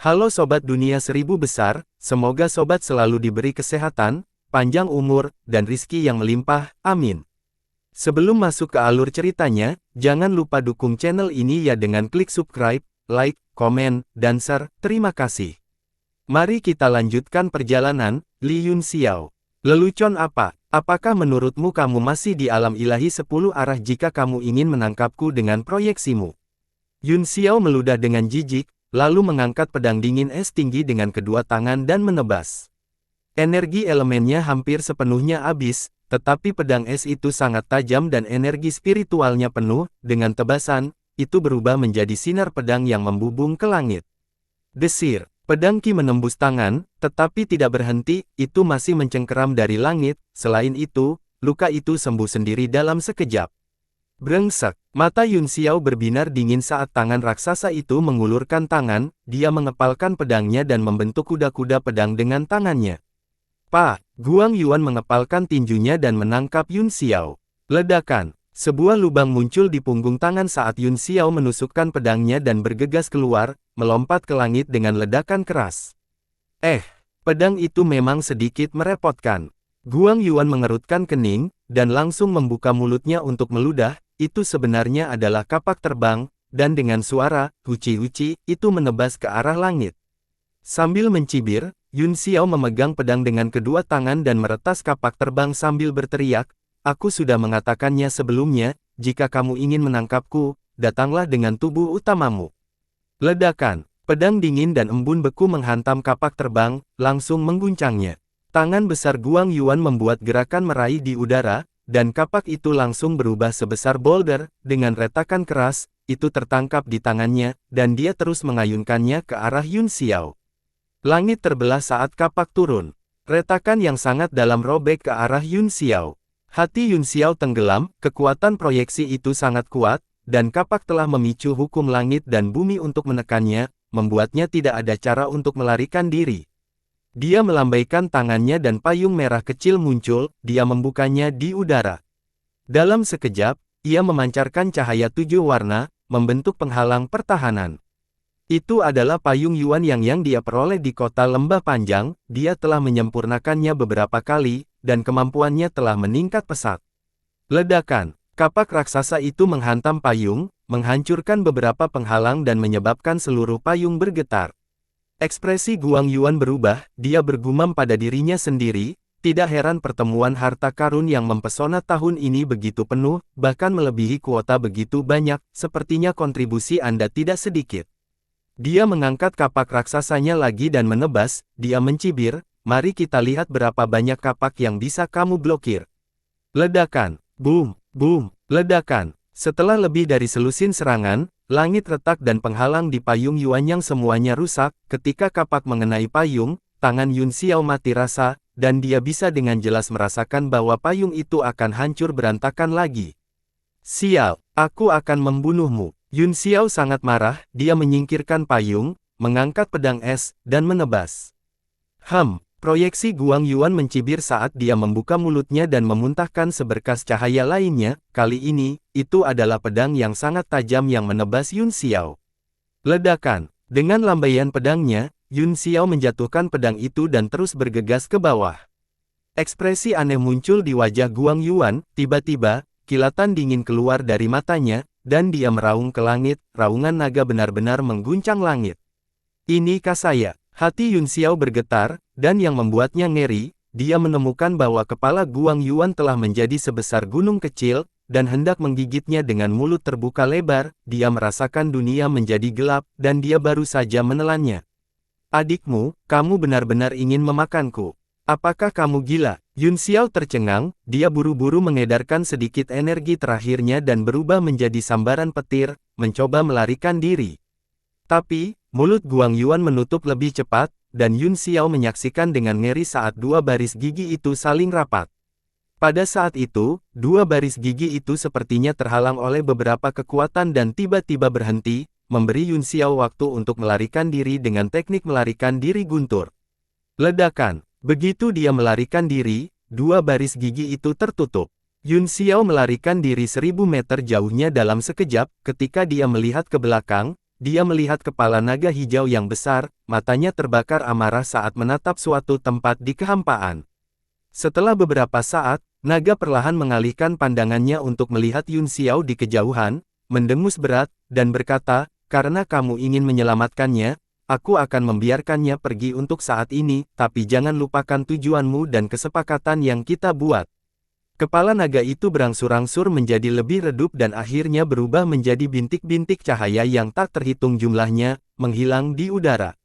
Halo Sobat Dunia Seribu Besar, semoga Sobat selalu diberi kesehatan, panjang umur, dan rizki yang melimpah, amin. Sebelum masuk ke alur ceritanya, jangan lupa dukung channel ini ya dengan klik subscribe, like, komen, dan share, terima kasih. Mari kita lanjutkan perjalanan, Li Yunxiao. Lelucon apa? Apakah menurutmu kamu masih di alam ilahi 10 arah jika kamu ingin menangkapku dengan proyeksimu? Yunxiao meludah dengan jijik, lalu mengangkat pedang dingin es tinggi dengan kedua tangan dan menebas. Energi elemennya hampir sepenuhnya habis, tetapi pedang es itu sangat tajam dan energi spiritualnya penuh, dengan tebasan, itu berubah menjadi sinar pedang yang membubung ke langit. Desir, pedang Qi menembus tangan, tetapi tidak berhenti, itu masih mencengkeram dari langit, selain itu, luka itu sembuh sendiri dalam sekejap. Brengsek, mata Yunxiao berbinar dingin saat tangan raksasa itu mengulurkan tangan, dia mengepalkan pedangnya dan membentuk kuda-kuda pedang dengan tangannya. Guang Yuan mengepalkan tinjunya dan menangkap Yunxiao. Ledakan, sebuah lubang muncul di punggung tangan saat Yunxiao menusukkan pedangnya dan bergegas keluar, melompat ke langit dengan ledakan keras. Pedang itu memang sedikit merepotkan. Guang Yuan mengerutkan kening, dan langsung membuka mulutnya untuk meludah. Itu sebenarnya adalah kapak terbang, dan dengan suara, huci-huci, itu menebas ke arah langit. Sambil mencibir, Yunxiao memegang pedang dengan kedua tangan dan meretas kapak terbang sambil berteriak, "Aku sudah mengatakannya sebelumnya, jika kamu ingin menangkapku, datanglah dengan tubuh utamamu." Ledakan, pedang dingin dan embun beku menghantam kapak terbang, langsung mengguncangnya. Tangan besar Guang Yuan membuat gerakan meraih di udara, dan kapak itu langsung berubah sebesar boulder, dengan retakan keras, itu tertangkap di tangannya, dan dia terus mengayunkannya ke arah Yunxiao. Langit terbelah saat kapak turun. Retakan yang sangat dalam robek ke arah Yunxiao. Hati Yunxiao tenggelam, kekuatan proyeksi itu sangat kuat, dan kapak telah memicu hukum langit dan bumi untuk menekannya, membuatnya tidak ada cara untuk melarikan diri. Dia melambaikan tangannya dan payung merah kecil muncul, dia membukanya di udara. Dalam sekejap, ia memancarkan cahaya 7 warna, membentuk penghalang pertahanan. Itu adalah payung Yuan yang dia peroleh di kota Lembah Panjang, dia telah menyempurnakannya beberapa kali, dan kemampuannya telah meningkat pesat. Ledakan, kapak raksasa itu menghantam payung, menghancurkan beberapa penghalang dan menyebabkan seluruh payung bergetar. Ekspresi Guang Yuan berubah, dia bergumam pada dirinya sendiri, tidak heran pertemuan harta karun yang mempesona tahun ini begitu penuh, bahkan melebihi kuota begitu banyak, sepertinya kontribusi Anda tidak sedikit. Dia mengangkat kapak raksasanya lagi dan menebas, dia mencibir, "Mari kita lihat berapa banyak kapak yang bisa kamu blokir." Ledakan, boom, boom, ledakan. Setelah lebih dari selusin serangan, langit retak dan penghalang di payung Yuan yang semuanya rusak. Ketika kapak mengenai payung, tangan Yunxiao mati rasa, dan dia bisa dengan jelas merasakan bahwa payung itu akan hancur berantakan lagi. "Sial, aku akan membunuhmu." Yunxiao sangat marah, dia menyingkirkan payung, mengangkat pedang es, dan menebas. Proyeksi Guang Yuan mencibir saat dia membuka mulutnya dan memuntahkan seberkas cahaya lainnya, kali ini, itu adalah pedang yang sangat tajam yang menebas Yunxiao. Ledakan, dengan lambaian pedangnya, Yunxiao menjatuhkan pedang itu dan terus bergegas ke bawah. Ekspresi aneh muncul di wajah Guang Yuan, tiba-tiba, kilatan dingin keluar dari matanya, dan dia meraung ke langit, raungan naga benar-benar mengguncang langit. "Ini saya." Hati Yunxiao bergetar, dan yang membuatnya ngeri, dia menemukan bahwa kepala Guang Yuan telah menjadi sebesar gunung kecil, dan hendak menggigitnya dengan mulut terbuka lebar, dia merasakan dunia menjadi gelap, dan dia baru saja menelannya. "Adikmu, kamu benar-benar ingin memakanku. Apakah kamu gila?" Yunxiao tercengang, dia buru-buru mengedarkan sedikit energi terakhirnya dan berubah menjadi sambaran petir, mencoba melarikan diri. Tapi, mulut Guang Yuan menutup lebih cepat, dan Yunxiao menyaksikan dengan ngeri saat dua baris gigi itu saling rapat. Pada saat itu, dua baris gigi itu sepertinya terhalang oleh beberapa kekuatan dan tiba-tiba berhenti, memberi Yunxiao waktu untuk melarikan diri dengan teknik melarikan diri guntur. Ledakan, begitu dia melarikan diri, dua baris gigi itu tertutup. Yunxiao melarikan diri 1000 meter jauhnya dalam sekejap, ketika dia melihat ke belakang, dia melihat kepala naga hijau yang besar, matanya terbakar amarah saat menatap suatu tempat di kehampaan. Setelah beberapa saat, naga perlahan mengalihkan pandangannya untuk melihat Yun Xiao di kejauhan, mendengus berat, dan berkata, "Karena kamu ingin menyelamatkannya, aku akan membiarkannya pergi untuk saat ini, tapi jangan lupakan tujuanmu dan kesepakatan yang kita buat." Kepala naga itu berangsur-angsur menjadi lebih redup dan akhirnya berubah menjadi bintik-bintik cahaya yang tak terhitung jumlahnya, menghilang di udara.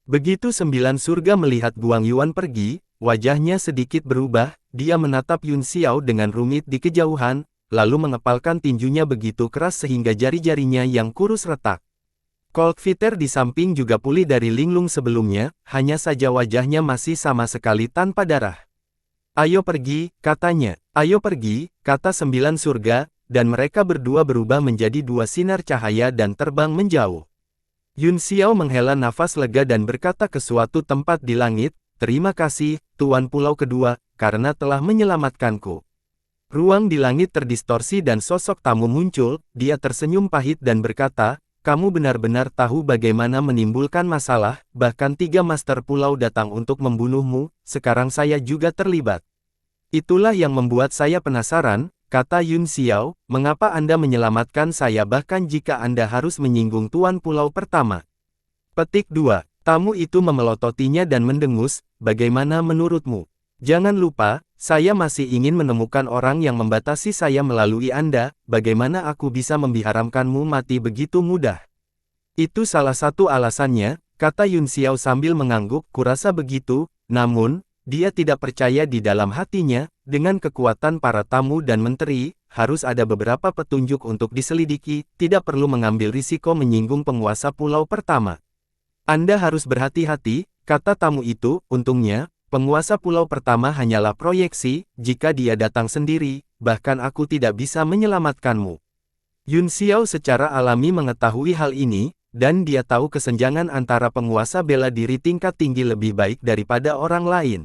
Begitu 9 surga melihat Guang Yuan pergi, wajahnya sedikit berubah, dia menatap Yun Xiao dengan rumit di kejauhan, lalu mengepalkan tinjunya begitu keras sehingga jari-jarinya yang kurus retak. Colt Fighter di samping juga pulih dari linglung sebelumnya, hanya saja wajahnya masih sama sekali tanpa darah. "Ayo pergi," katanya. "Ayo pergi," kata 9 surga, dan mereka berdua berubah menjadi 2 sinar cahaya dan terbang menjauh. Yun Xiao menghela nafas lega dan berkata ke suatu tempat di langit, "Terima kasih, Tuan Pulau Kedua, karena telah menyelamatkanku." Ruang di langit terdistorsi dan sosok tamu muncul, dia tersenyum pahit dan berkata, "Kamu benar-benar tahu bagaimana menimbulkan masalah, bahkan 3 master pulau datang untuk membunuhmu, sekarang saya juga terlibat. Itulah yang membuat saya penasaran," kata Yun Xiao, "mengapa Anda menyelamatkan saya bahkan jika Anda harus menyinggung Tuan Pulau Pertama?" Petik 2. Tamu itu memelototinya dan mendengus, "Bagaimana menurutmu? Jangan lupa, saya masih ingin menemukan orang yang membatasi saya melalui Anda, bagaimana aku bisa membiarkanmu mati begitu mudah?" "Itu salah satu alasannya," kata Yun Xiao sambil mengangguk, "kurasa begitu, namun, dia tidak percaya di dalam hatinya, dengan kekuatan para tamu dan menteri, harus ada beberapa petunjuk untuk diselidiki, tidak perlu mengambil risiko menyinggung penguasa Pulau Pertama." "Anda harus berhati-hati," kata tamu itu, "untungnya, penguasa Pulau Pertama hanyalah proyeksi, jika dia datang sendiri, bahkan aku tidak bisa menyelamatkanmu." Yun Xiao secara alami mengetahui hal ini, dan dia tahu kesenjangan antara penguasa bela diri tingkat tinggi lebih baik daripada orang lain.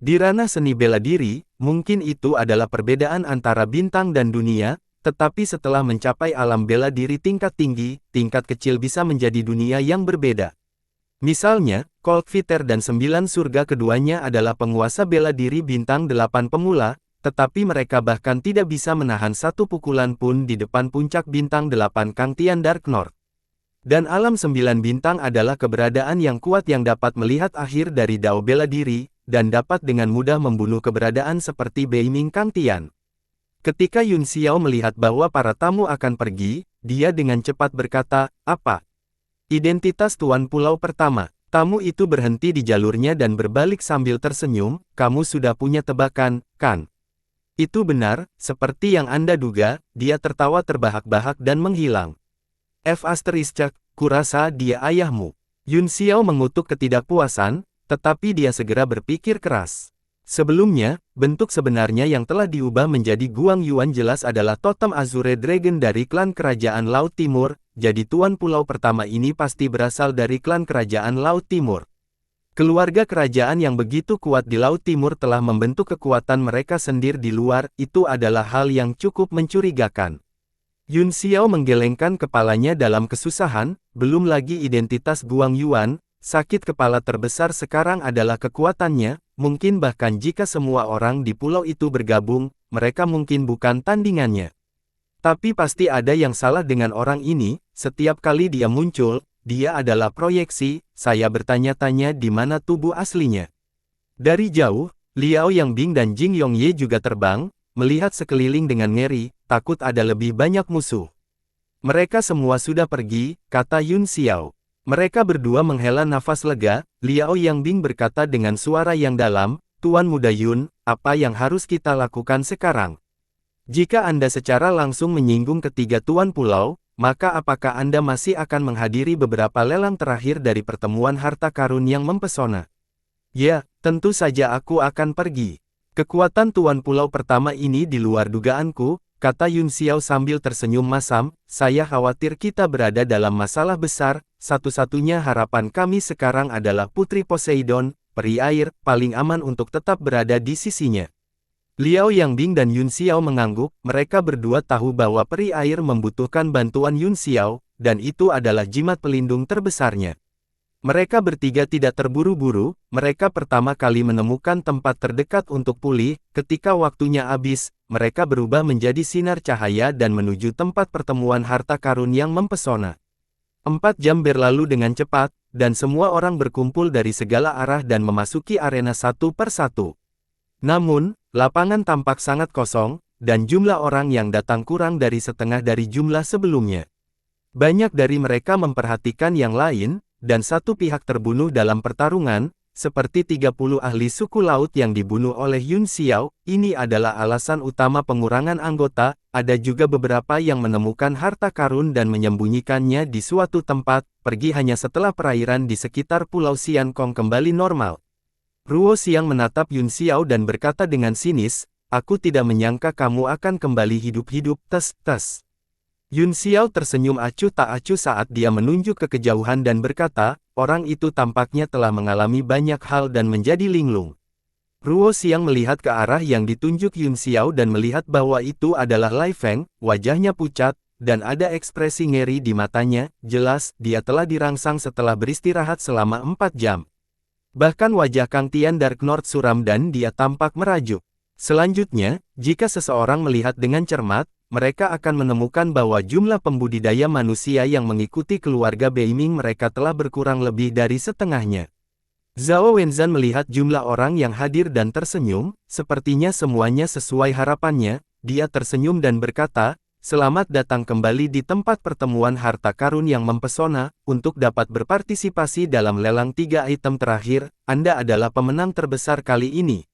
Di ranah seni bela diri, mungkin itu adalah perbedaan antara bintang dan dunia, tetapi setelah mencapai alam bela diri tingkat tinggi, tingkat kecil bisa menjadi dunia yang berbeda. Misalnya, Colt Fighter dan 9 surga keduanya adalah penguasa bela diri bintang 8 pemula, tetapi mereka bahkan tidak bisa menahan satu pukulan pun di depan puncak bintang 8 Kang Tian Dark North. Dan alam 9 bintang adalah keberadaan yang kuat yang dapat melihat akhir dari dao bela diri, dan dapat dengan mudah membunuh keberadaan seperti Beiming Kang Tian. Ketika Yun Xiao melihat bahwa para tamu akan pergi, dia dengan cepat berkata, "Apa? Identitas Tuan Pulau Pertama?" Tamu itu berhenti di jalurnya dan berbalik sambil tersenyum, "Kamu sudah punya tebakan, kan?" "Itu benar, seperti yang Anda duga," dia tertawa terbahak-bahak dan menghilang. Kurasa dia ayahmu." Yun Xiao mengutuk ketidakpuasan, tetapi dia segera berpikir keras. Sebelumnya, bentuk sebenarnya yang telah diubah menjadi Guang Yuan jelas adalah totem Azure Dragon dari klan kerajaan Laut Timur, jadi Tuan Pulau Pertama ini pasti berasal dari klan kerajaan Laut Timur. Keluarga kerajaan yang begitu kuat di Laut Timur telah membentuk kekuatan mereka sendiri di luar, itu adalah hal yang cukup mencurigakan. Yun Xiao menggelengkan kepalanya dalam kesusahan, belum lagi identitas Guang Yuan. Sakit kepala terbesar sekarang adalah kekuatannya, mungkin bahkan jika semua orang di pulau itu bergabung, mereka mungkin bukan tandingannya. Tapi pasti ada yang salah dengan orang ini, setiap kali dia muncul, dia adalah proyeksi, saya bertanya-tanya di mana tubuh aslinya. Dari jauh, Liao Yangbing dan Jing Yongye juga terbang, melihat sekeliling dengan ngeri, takut ada lebih banyak musuh. "Mereka semua sudah pergi," kata Yun Xiao. Mereka berdua menghela nafas lega, Liao Yangbing berkata dengan suara yang dalam, "Tuan Muda Yun, apa yang harus kita lakukan sekarang? Jika Anda secara langsung menyinggung ketiga Tuan Pulau, maka apakah Anda masih akan menghadiri beberapa lelang terakhir dari pertemuan harta karun yang mempesona?" "Ya, tentu saja aku akan pergi. Kekuatan Tuan Pulau Pertama ini di luar dugaanku," kata Yun Xiao sambil tersenyum masam, "saya khawatir kita berada dalam masalah besar, satu-satunya harapan kami sekarang adalah Putri Poseidon, peri air, paling aman untuk tetap berada di sisinya." Liao Yangbing dan Yun Xiao mengangguk, mereka berdua tahu bahwa peri air membutuhkan bantuan Yun Xiao, dan itu adalah jimat pelindung terbesarnya. Mereka bertiga tidak terburu-buru, mereka pertama kali menemukan tempat terdekat untuk pulih, ketika waktunya habis, mereka berubah menjadi sinar cahaya dan menuju tempat pertemuan harta karun yang mempesona. 4 jam berlalu dengan cepat, dan semua orang berkumpul dari segala arah dan memasuki arena satu per satu. Namun, lapangan tampak sangat kosong, dan jumlah orang yang datang kurang dari setengah dari jumlah sebelumnya. Banyak dari mereka memperhatikan yang lain, dan satu pihak terbunuh dalam pertarungan, seperti 30 ahli suku laut yang dibunuh oleh Yun Xiao. Ini adalah alasan utama pengurangan anggota. Ada juga beberapa yang menemukan harta karun dan menyembunyikannya di suatu tempat, pergi hanya setelah perairan di sekitar Pulau Xian Kong kembali normal. Ruo Xiang menatap Yun Xiao dan berkata dengan sinis, "Aku tidak menyangka kamu akan kembali hidup-hidup." Tes. Yun Xiao tersenyum acuh tak acuh saat dia menunjuk ke kejauhan dan berkata, "Orang itu tampaknya telah mengalami banyak hal dan menjadi linglung." Ruo Xiang melihat ke arah yang ditunjuk Yun Xiao dan melihat bahwa itu adalah Lai Feng, wajahnya pucat, dan ada ekspresi ngeri di matanya. Jelas, dia telah dirangsang setelah beristirahat selama 4 jam. Bahkan wajah Kang Tian Dark North suram dan dia tampak merajuk. Selanjutnya, jika seseorang melihat dengan cermat, mereka akan menemukan bahwa jumlah pembudidaya manusia yang mengikuti keluarga Beiming mereka telah berkurang lebih dari setengahnya. Zhao Wenzan melihat jumlah orang yang hadir dan tersenyum, sepertinya semuanya sesuai harapannya. Dia tersenyum dan berkata, "Selamat datang kembali di tempat pertemuan harta karun yang mempesona. Untuk dapat berpartisipasi dalam lelang 3 item terakhir, Anda adalah pemenang terbesar kali ini."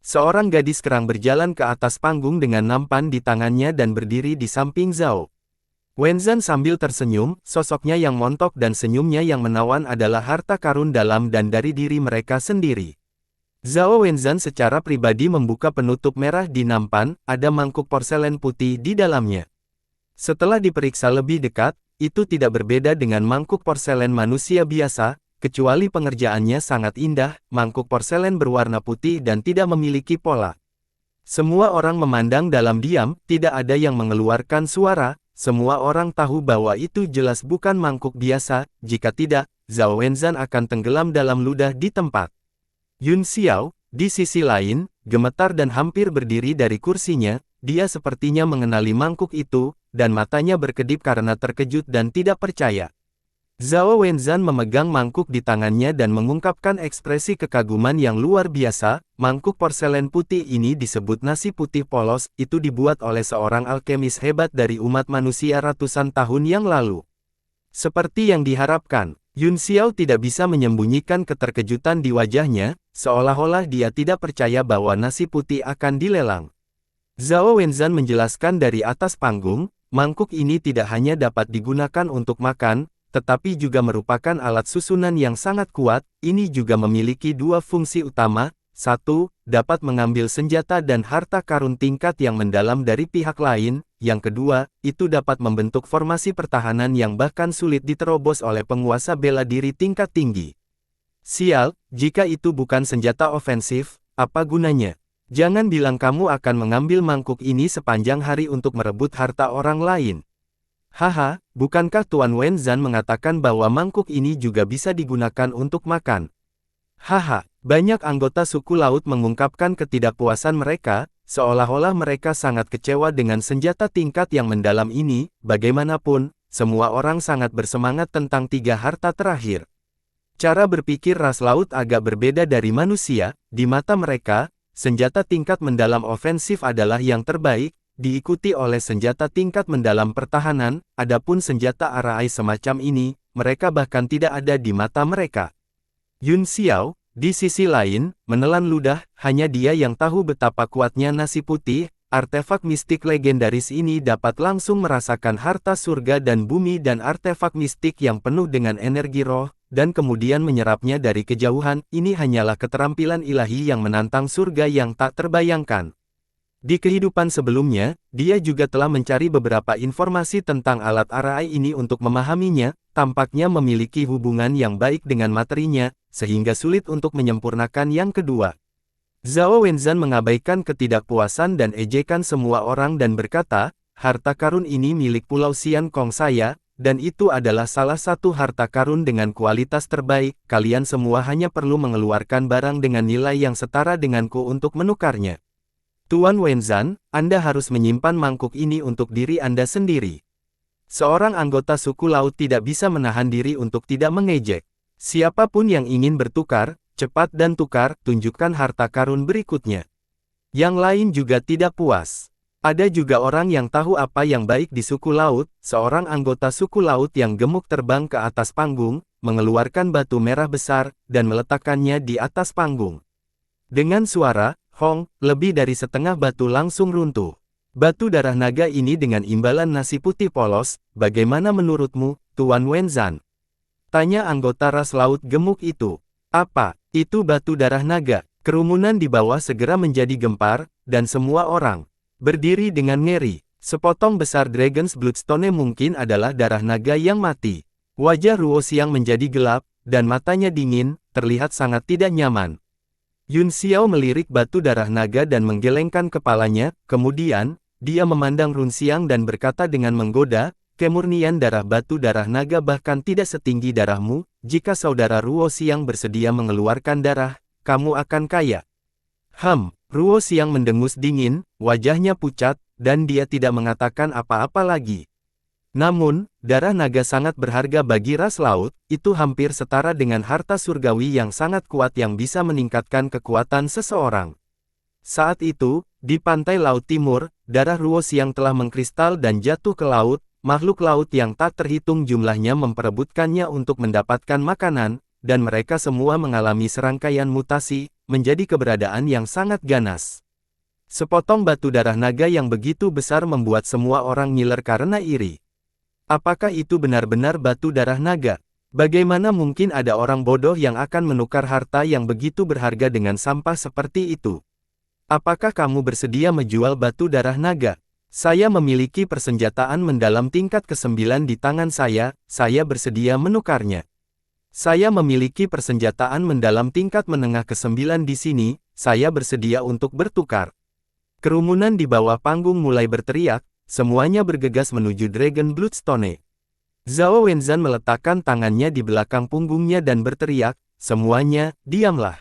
Seorang gadis kerang berjalan ke atas panggung dengan nampan di tangannya dan berdiri di samping Zhao Wenzan sambil tersenyum. Sosoknya yang montok dan senyumnya yang menawan adalah harta karun dalam dan dari diri mereka sendiri. Zhao Wenzan secara pribadi membuka penutup merah di nampan, ada mangkuk porselen putih di dalamnya. Setelah diperiksa lebih dekat, itu tidak berbeda dengan mangkuk porselen manusia biasa, kecuali pengerjaannya sangat indah. Mangkuk porselen berwarna putih dan tidak memiliki pola. Semua orang memandang dalam diam, tidak ada yang mengeluarkan suara. Semua orang tahu bahwa itu jelas bukan mangkuk biasa, jika tidak, Zhao Wenzan akan tenggelam dalam ludah di tempat. Yun Xiao, di sisi lain, gemetar dan hampir berdiri dari kursinya. Dia sepertinya mengenali mangkuk itu, dan matanya berkedip karena terkejut dan tidak percaya. Zhao Wenzan memegang mangkuk di tangannya dan mengungkapkan ekspresi kekaguman yang luar biasa. Mangkuk porselen putih ini disebut nasi putih polos, itu dibuat oleh seorang alkemis hebat dari umat manusia ratusan tahun yang lalu. Seperti yang diharapkan, Yun Xiao tidak bisa menyembunyikan keterkejutan di wajahnya, seolah-olah dia tidak percaya bahwa nasi putih akan dilelang. Zhao Wenzan menjelaskan dari atas panggung, mangkuk ini tidak hanya dapat digunakan untuk makan, tetapi juga merupakan alat susunan yang sangat kuat. Ini juga memiliki 2 fungsi utama. 1, dapat mengambil senjata dan harta karun tingkat yang mendalam dari pihak lain. Yang kedua, itu dapat membentuk formasi pertahanan yang bahkan sulit diterobos oleh penguasa bela diri tingkat tinggi. Sial, jika itu bukan senjata ofensif, apa gunanya? Jangan bilang kamu akan mengambil mangkuk ini sepanjang hari untuk merebut harta orang lain. Haha, bukankah Tuan Wenzan mengatakan bahwa mangkuk ini juga bisa digunakan untuk makan? Haha, banyak anggota suku laut mengungkapkan ketidakpuasan mereka, seolah-olah mereka sangat kecewa dengan senjata tingkat yang mendalam ini. Bagaimanapun, semua orang sangat bersemangat tentang 3 harta terakhir. Cara berpikir ras laut agak berbeda dari manusia. Di mata mereka, senjata tingkat mendalam ofensif adalah yang terbaik, diikuti oleh senjata tingkat mendalam pertahanan. Adapun senjata arai semacam ini, mereka bahkan tidak ada di mata mereka. Yun Xiao, di sisi lain, menelan ludah. Hanya dia yang tahu betapa kuatnya nasi putih. Artefak mistik legendaris ini dapat langsung merasakan harta surga dan bumi dan artefak mistik yang penuh dengan energi roh, dan kemudian menyerapnya dari kejauhan. Ini hanyalah keterampilan ilahi yang menantang surga yang tak terbayangkan. Di kehidupan sebelumnya, dia juga telah mencari beberapa informasi tentang alat arai ini untuk memahaminya. Tampaknya memiliki hubungan yang baik dengan materinya, sehingga sulit untuk menyempurnakan yang kedua. Zhao Wenzan mengabaikan ketidakpuasan dan ejekan semua orang dan berkata, harta karun ini milik Pulau Xian Kong saya, dan itu adalah salah satu harta karun dengan kualitas terbaik. Kalian semua hanya perlu mengeluarkan barang dengan nilai yang setara denganku untuk menukarnya. Tuan Wenzan, Anda harus menyimpan mangkuk ini untuk diri Anda sendiri. Seorang anggota suku laut tidak bisa menahan diri untuk tidak mengejek. Siapapun yang ingin bertukar, cepat dan tukar, tunjukkan harta karun berikutnya. Yang lain juga tidak puas. Ada juga orang yang tahu apa yang baik di suku laut. Seorang anggota suku laut yang gemuk terbang ke atas panggung, mengeluarkan batu merah besar, dan meletakkannya di atas panggung. Dengan suara, hong, lebih dari setengah batu langsung runtuh. Batu darah naga ini dengan imbalan nasi putih polos, bagaimana menurutmu, Tuan Wenzan? Tanya anggota ras laut gemuk itu. Apa, itu batu darah naga? Kerumunan di bawah segera menjadi gempar, dan semua orang berdiri dengan ngeri. Sepotong besar Dragon's Bloodstone mungkin adalah darah naga yang mati. Wajah Ruo Xiang menjadi gelap, dan matanya dingin, terlihat sangat tidak nyaman. Yun Xiao melirik batu darah naga dan menggelengkan kepalanya, kemudian, dia memandang Run Xiang dan berkata dengan menggoda, kemurnian darah batu darah naga bahkan tidak setinggi darahmu. Jika saudara Ruo Xiang bersedia mengeluarkan darah, kamu akan kaya. Ruo Xiang mendengus dingin, wajahnya pucat, dan dia tidak mengatakan apa-apa lagi. Namun, darah naga sangat berharga bagi ras laut, itu hampir setara dengan harta surgawi yang sangat kuat yang bisa meningkatkan kekuatan seseorang. Saat itu, di pantai Laut Timur, darah Ruo Xiang telah mengkristal dan jatuh ke laut. Makhluk laut yang tak terhitung jumlahnya memperebutkannya untuk mendapatkan makanan, dan mereka semua mengalami serangkaian mutasi, menjadi keberadaan yang sangat ganas. Sepotong batu darah naga yang begitu besar membuat semua orang ngiler karena iri. Apakah itu benar-benar batu darah naga? Bagaimana mungkin ada orang bodoh yang akan menukar harta yang begitu berharga dengan sampah seperti itu? Apakah kamu bersedia menjual batu darah naga? Saya memiliki persenjataan mendalam tingkat ke-9 di tangan saya bersedia menukarnya. Saya memiliki persenjataan mendalam tingkat menengah ke-9 di sini, saya bersedia untuk bertukar. Kerumunan di bawah panggung mulai berteriak, semuanya bergegas menuju Dragon Bloodstone. Zhao Wenzan meletakkan tangannya di belakang punggungnya dan berteriak, semuanya, diamlah.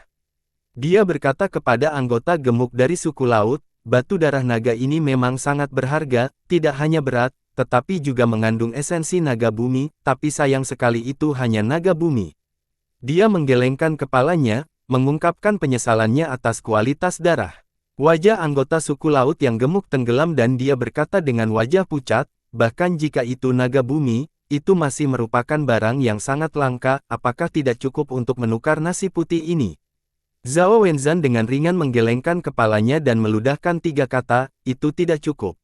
Dia berkata kepada anggota gemuk dari suku laut, batu darah naga ini memang sangat berharga, tidak hanya berat, tetapi juga mengandung esensi naga bumi, tapi sayang sekali itu hanya naga bumi. Dia menggelengkan kepalanya, mengungkapkan penyesalannya atas kualitas darah. Wajah anggota suku laut yang gemuk tenggelam dan dia berkata dengan wajah pucat, bahkan jika itu naga bumi, itu masih merupakan barang yang sangat langka, apakah tidak cukup untuk menukar nasi putih ini? Zhao Wenzan dengan ringan menggelengkan kepalanya dan meludahkan 3 kata, itu tidak cukup.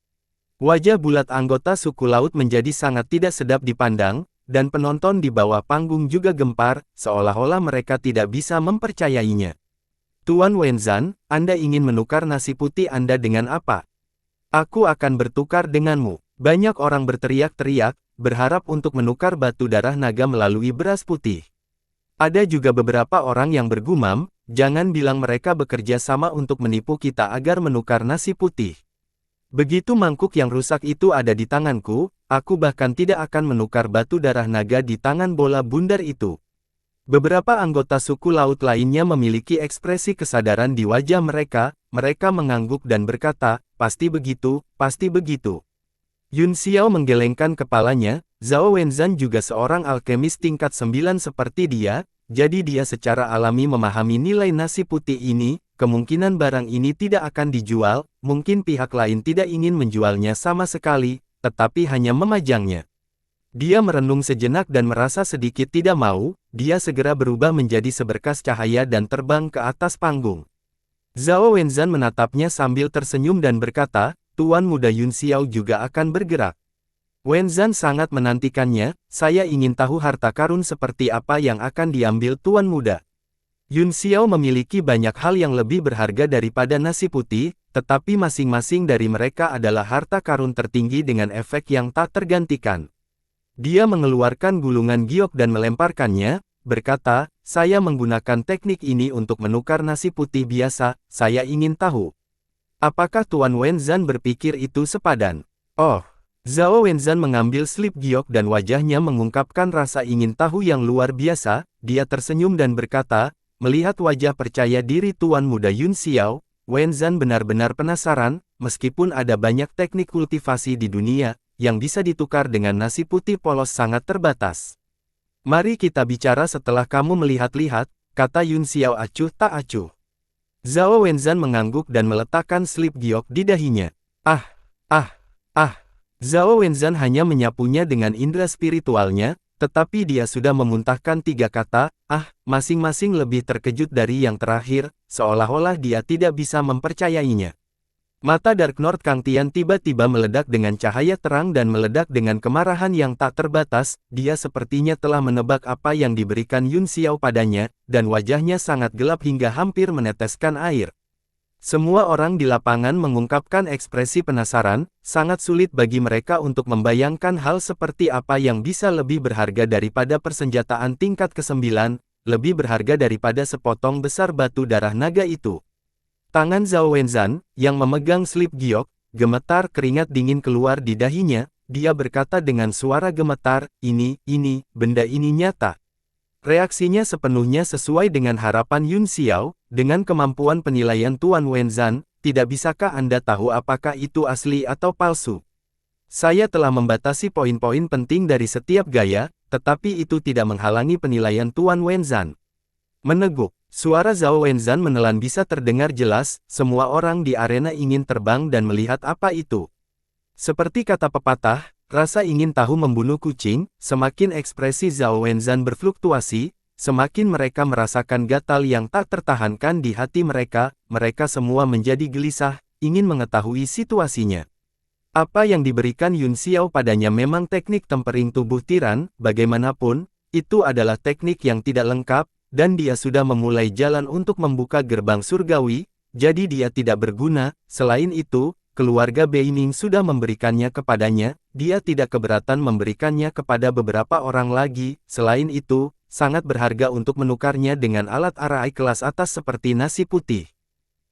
Wajah bulat anggota suku laut menjadi sangat tidak sedap dipandang, dan penonton di bawah panggung juga gempar, seolah-olah mereka tidak bisa mempercayainya. Tuan Wenzan, Anda ingin menukar nasi putih Anda dengan apa? Aku akan bertukar denganmu. Banyak orang berteriak-teriak, berharap untuk menukar batu darah naga melalui beras putih. Ada juga beberapa orang yang bergumam, jangan bilang mereka bekerja sama untuk menipu kita agar menukar nasi putih. Begitu mangkuk yang rusak itu ada di tanganku, aku bahkan tidak akan menukar batu darah naga di tangan bola bundar itu. Beberapa anggota suku laut lainnya memiliki ekspresi kesadaran di wajah mereka, mereka mengangguk dan berkata, pasti begitu, pasti begitu. Yun Xiao menggelengkan kepalanya, Zhao Wenzan juga seorang alkemis tingkat 9 seperti dia, jadi dia secara alami memahami nilai nasi putih ini, kemungkinan barang ini tidak akan dijual, mungkin pihak lain tidak ingin menjualnya sama sekali, tetapi hanya memajangnya. Dia merenung sejenak dan merasa sedikit tidak mau, dia segera berubah menjadi seberkas cahaya dan terbang ke atas panggung. Zhao Wenzan menatapnya sambil tersenyum dan berkata, Tuan Muda Yun Xiao juga akan bergerak. Wenzan sangat menantikannya, saya ingin tahu harta karun seperti apa yang akan diambil Tuan Muda. Yun Xiao memiliki banyak hal yang lebih berharga daripada nasi putih, tetapi masing-masing dari mereka adalah harta karun tertinggi dengan efek yang tak tergantikan. Dia mengeluarkan gulungan giok dan melemparkannya, berkata, saya menggunakan teknik ini untuk menukar nasi putih biasa, saya ingin tahu. Apakah Tuan Wenzan berpikir itu sepadan? Oh, Zhao Wenzan mengambil slip giok dan wajahnya mengungkapkan rasa ingin tahu yang luar biasa. Dia tersenyum dan berkata, melihat wajah percaya diri Tuan Muda Yun Xiao, Wenzan benar-benar penasaran, meskipun ada banyak teknik kultivasi di dunia, yang bisa ditukar dengan nasi putih polos sangat terbatas. Mari kita bicara setelah kamu melihat-lihat, kata Yun Xiao acuh tak acuh. Zhao Wenzan mengangguk dan meletakkan slip giok di dahinya. Ah, ah, ah. Zhao Wenzan hanya menyapunya dengan indera spiritualnya, tetapi dia sudah memuntahkan 3 kata, masing-masing lebih terkejut dari yang terakhir, seolah-olah dia tidak bisa mempercayainya. Mata Dark Lord Kang Tian tiba-tiba meledak dengan cahaya terang dan meledak dengan kemarahan yang tak terbatas. Dia sepertinya telah menebak apa yang diberikan Yun Xiao padanya, dan wajahnya sangat gelap hingga hampir meneteskan air. Semua orang di lapangan mengungkapkan ekspresi penasaran, sangat sulit bagi mereka untuk membayangkan hal seperti apa yang bisa lebih berharga daripada persenjataan tingkat ke-9, lebih berharga daripada sepotong besar batu darah naga itu. Tangan Zhao Wenzan, yang memegang slip giok, gemetar keringat dingin keluar di dahinya, dia berkata dengan suara gemetar, benda ini nyata. Reaksinya sepenuhnya sesuai dengan harapan Yun Xiao, dengan kemampuan penilaian Tuan Wenzan, tidak bisakah Anda tahu apakah itu asli atau palsu? Saya telah membatasi poin-poin penting dari setiap gaya, tetapi itu tidak menghalangi penilaian Tuan Wenzan. Meneguk, suara Zhao Wenzan menelan bisa terdengar jelas, semua orang di arena ingin terbang dan melihat apa itu. Seperti kata pepatah, rasa ingin tahu membunuh kucing, semakin ekspresi Zhao Wenzan berfluktuasi, semakin mereka merasakan gatal yang tak tertahankan di hati mereka, mereka semua menjadi gelisah, ingin mengetahui situasinya. Apa yang diberikan Yun Xiao padanya memang teknik tempering tubuh tiran, bagaimanapun, itu adalah teknik yang tidak lengkap, dan dia sudah memulai jalan untuk membuka gerbang surgawi, jadi dia tidak berguna. Selain itu, keluarga Beining sudah memberikannya kepadanya, dia tidak keberatan memberikannya kepada beberapa orang lagi. Selain itu, sangat berharga untuk menukarnya dengan alat arai kelas atas seperti nasi putih.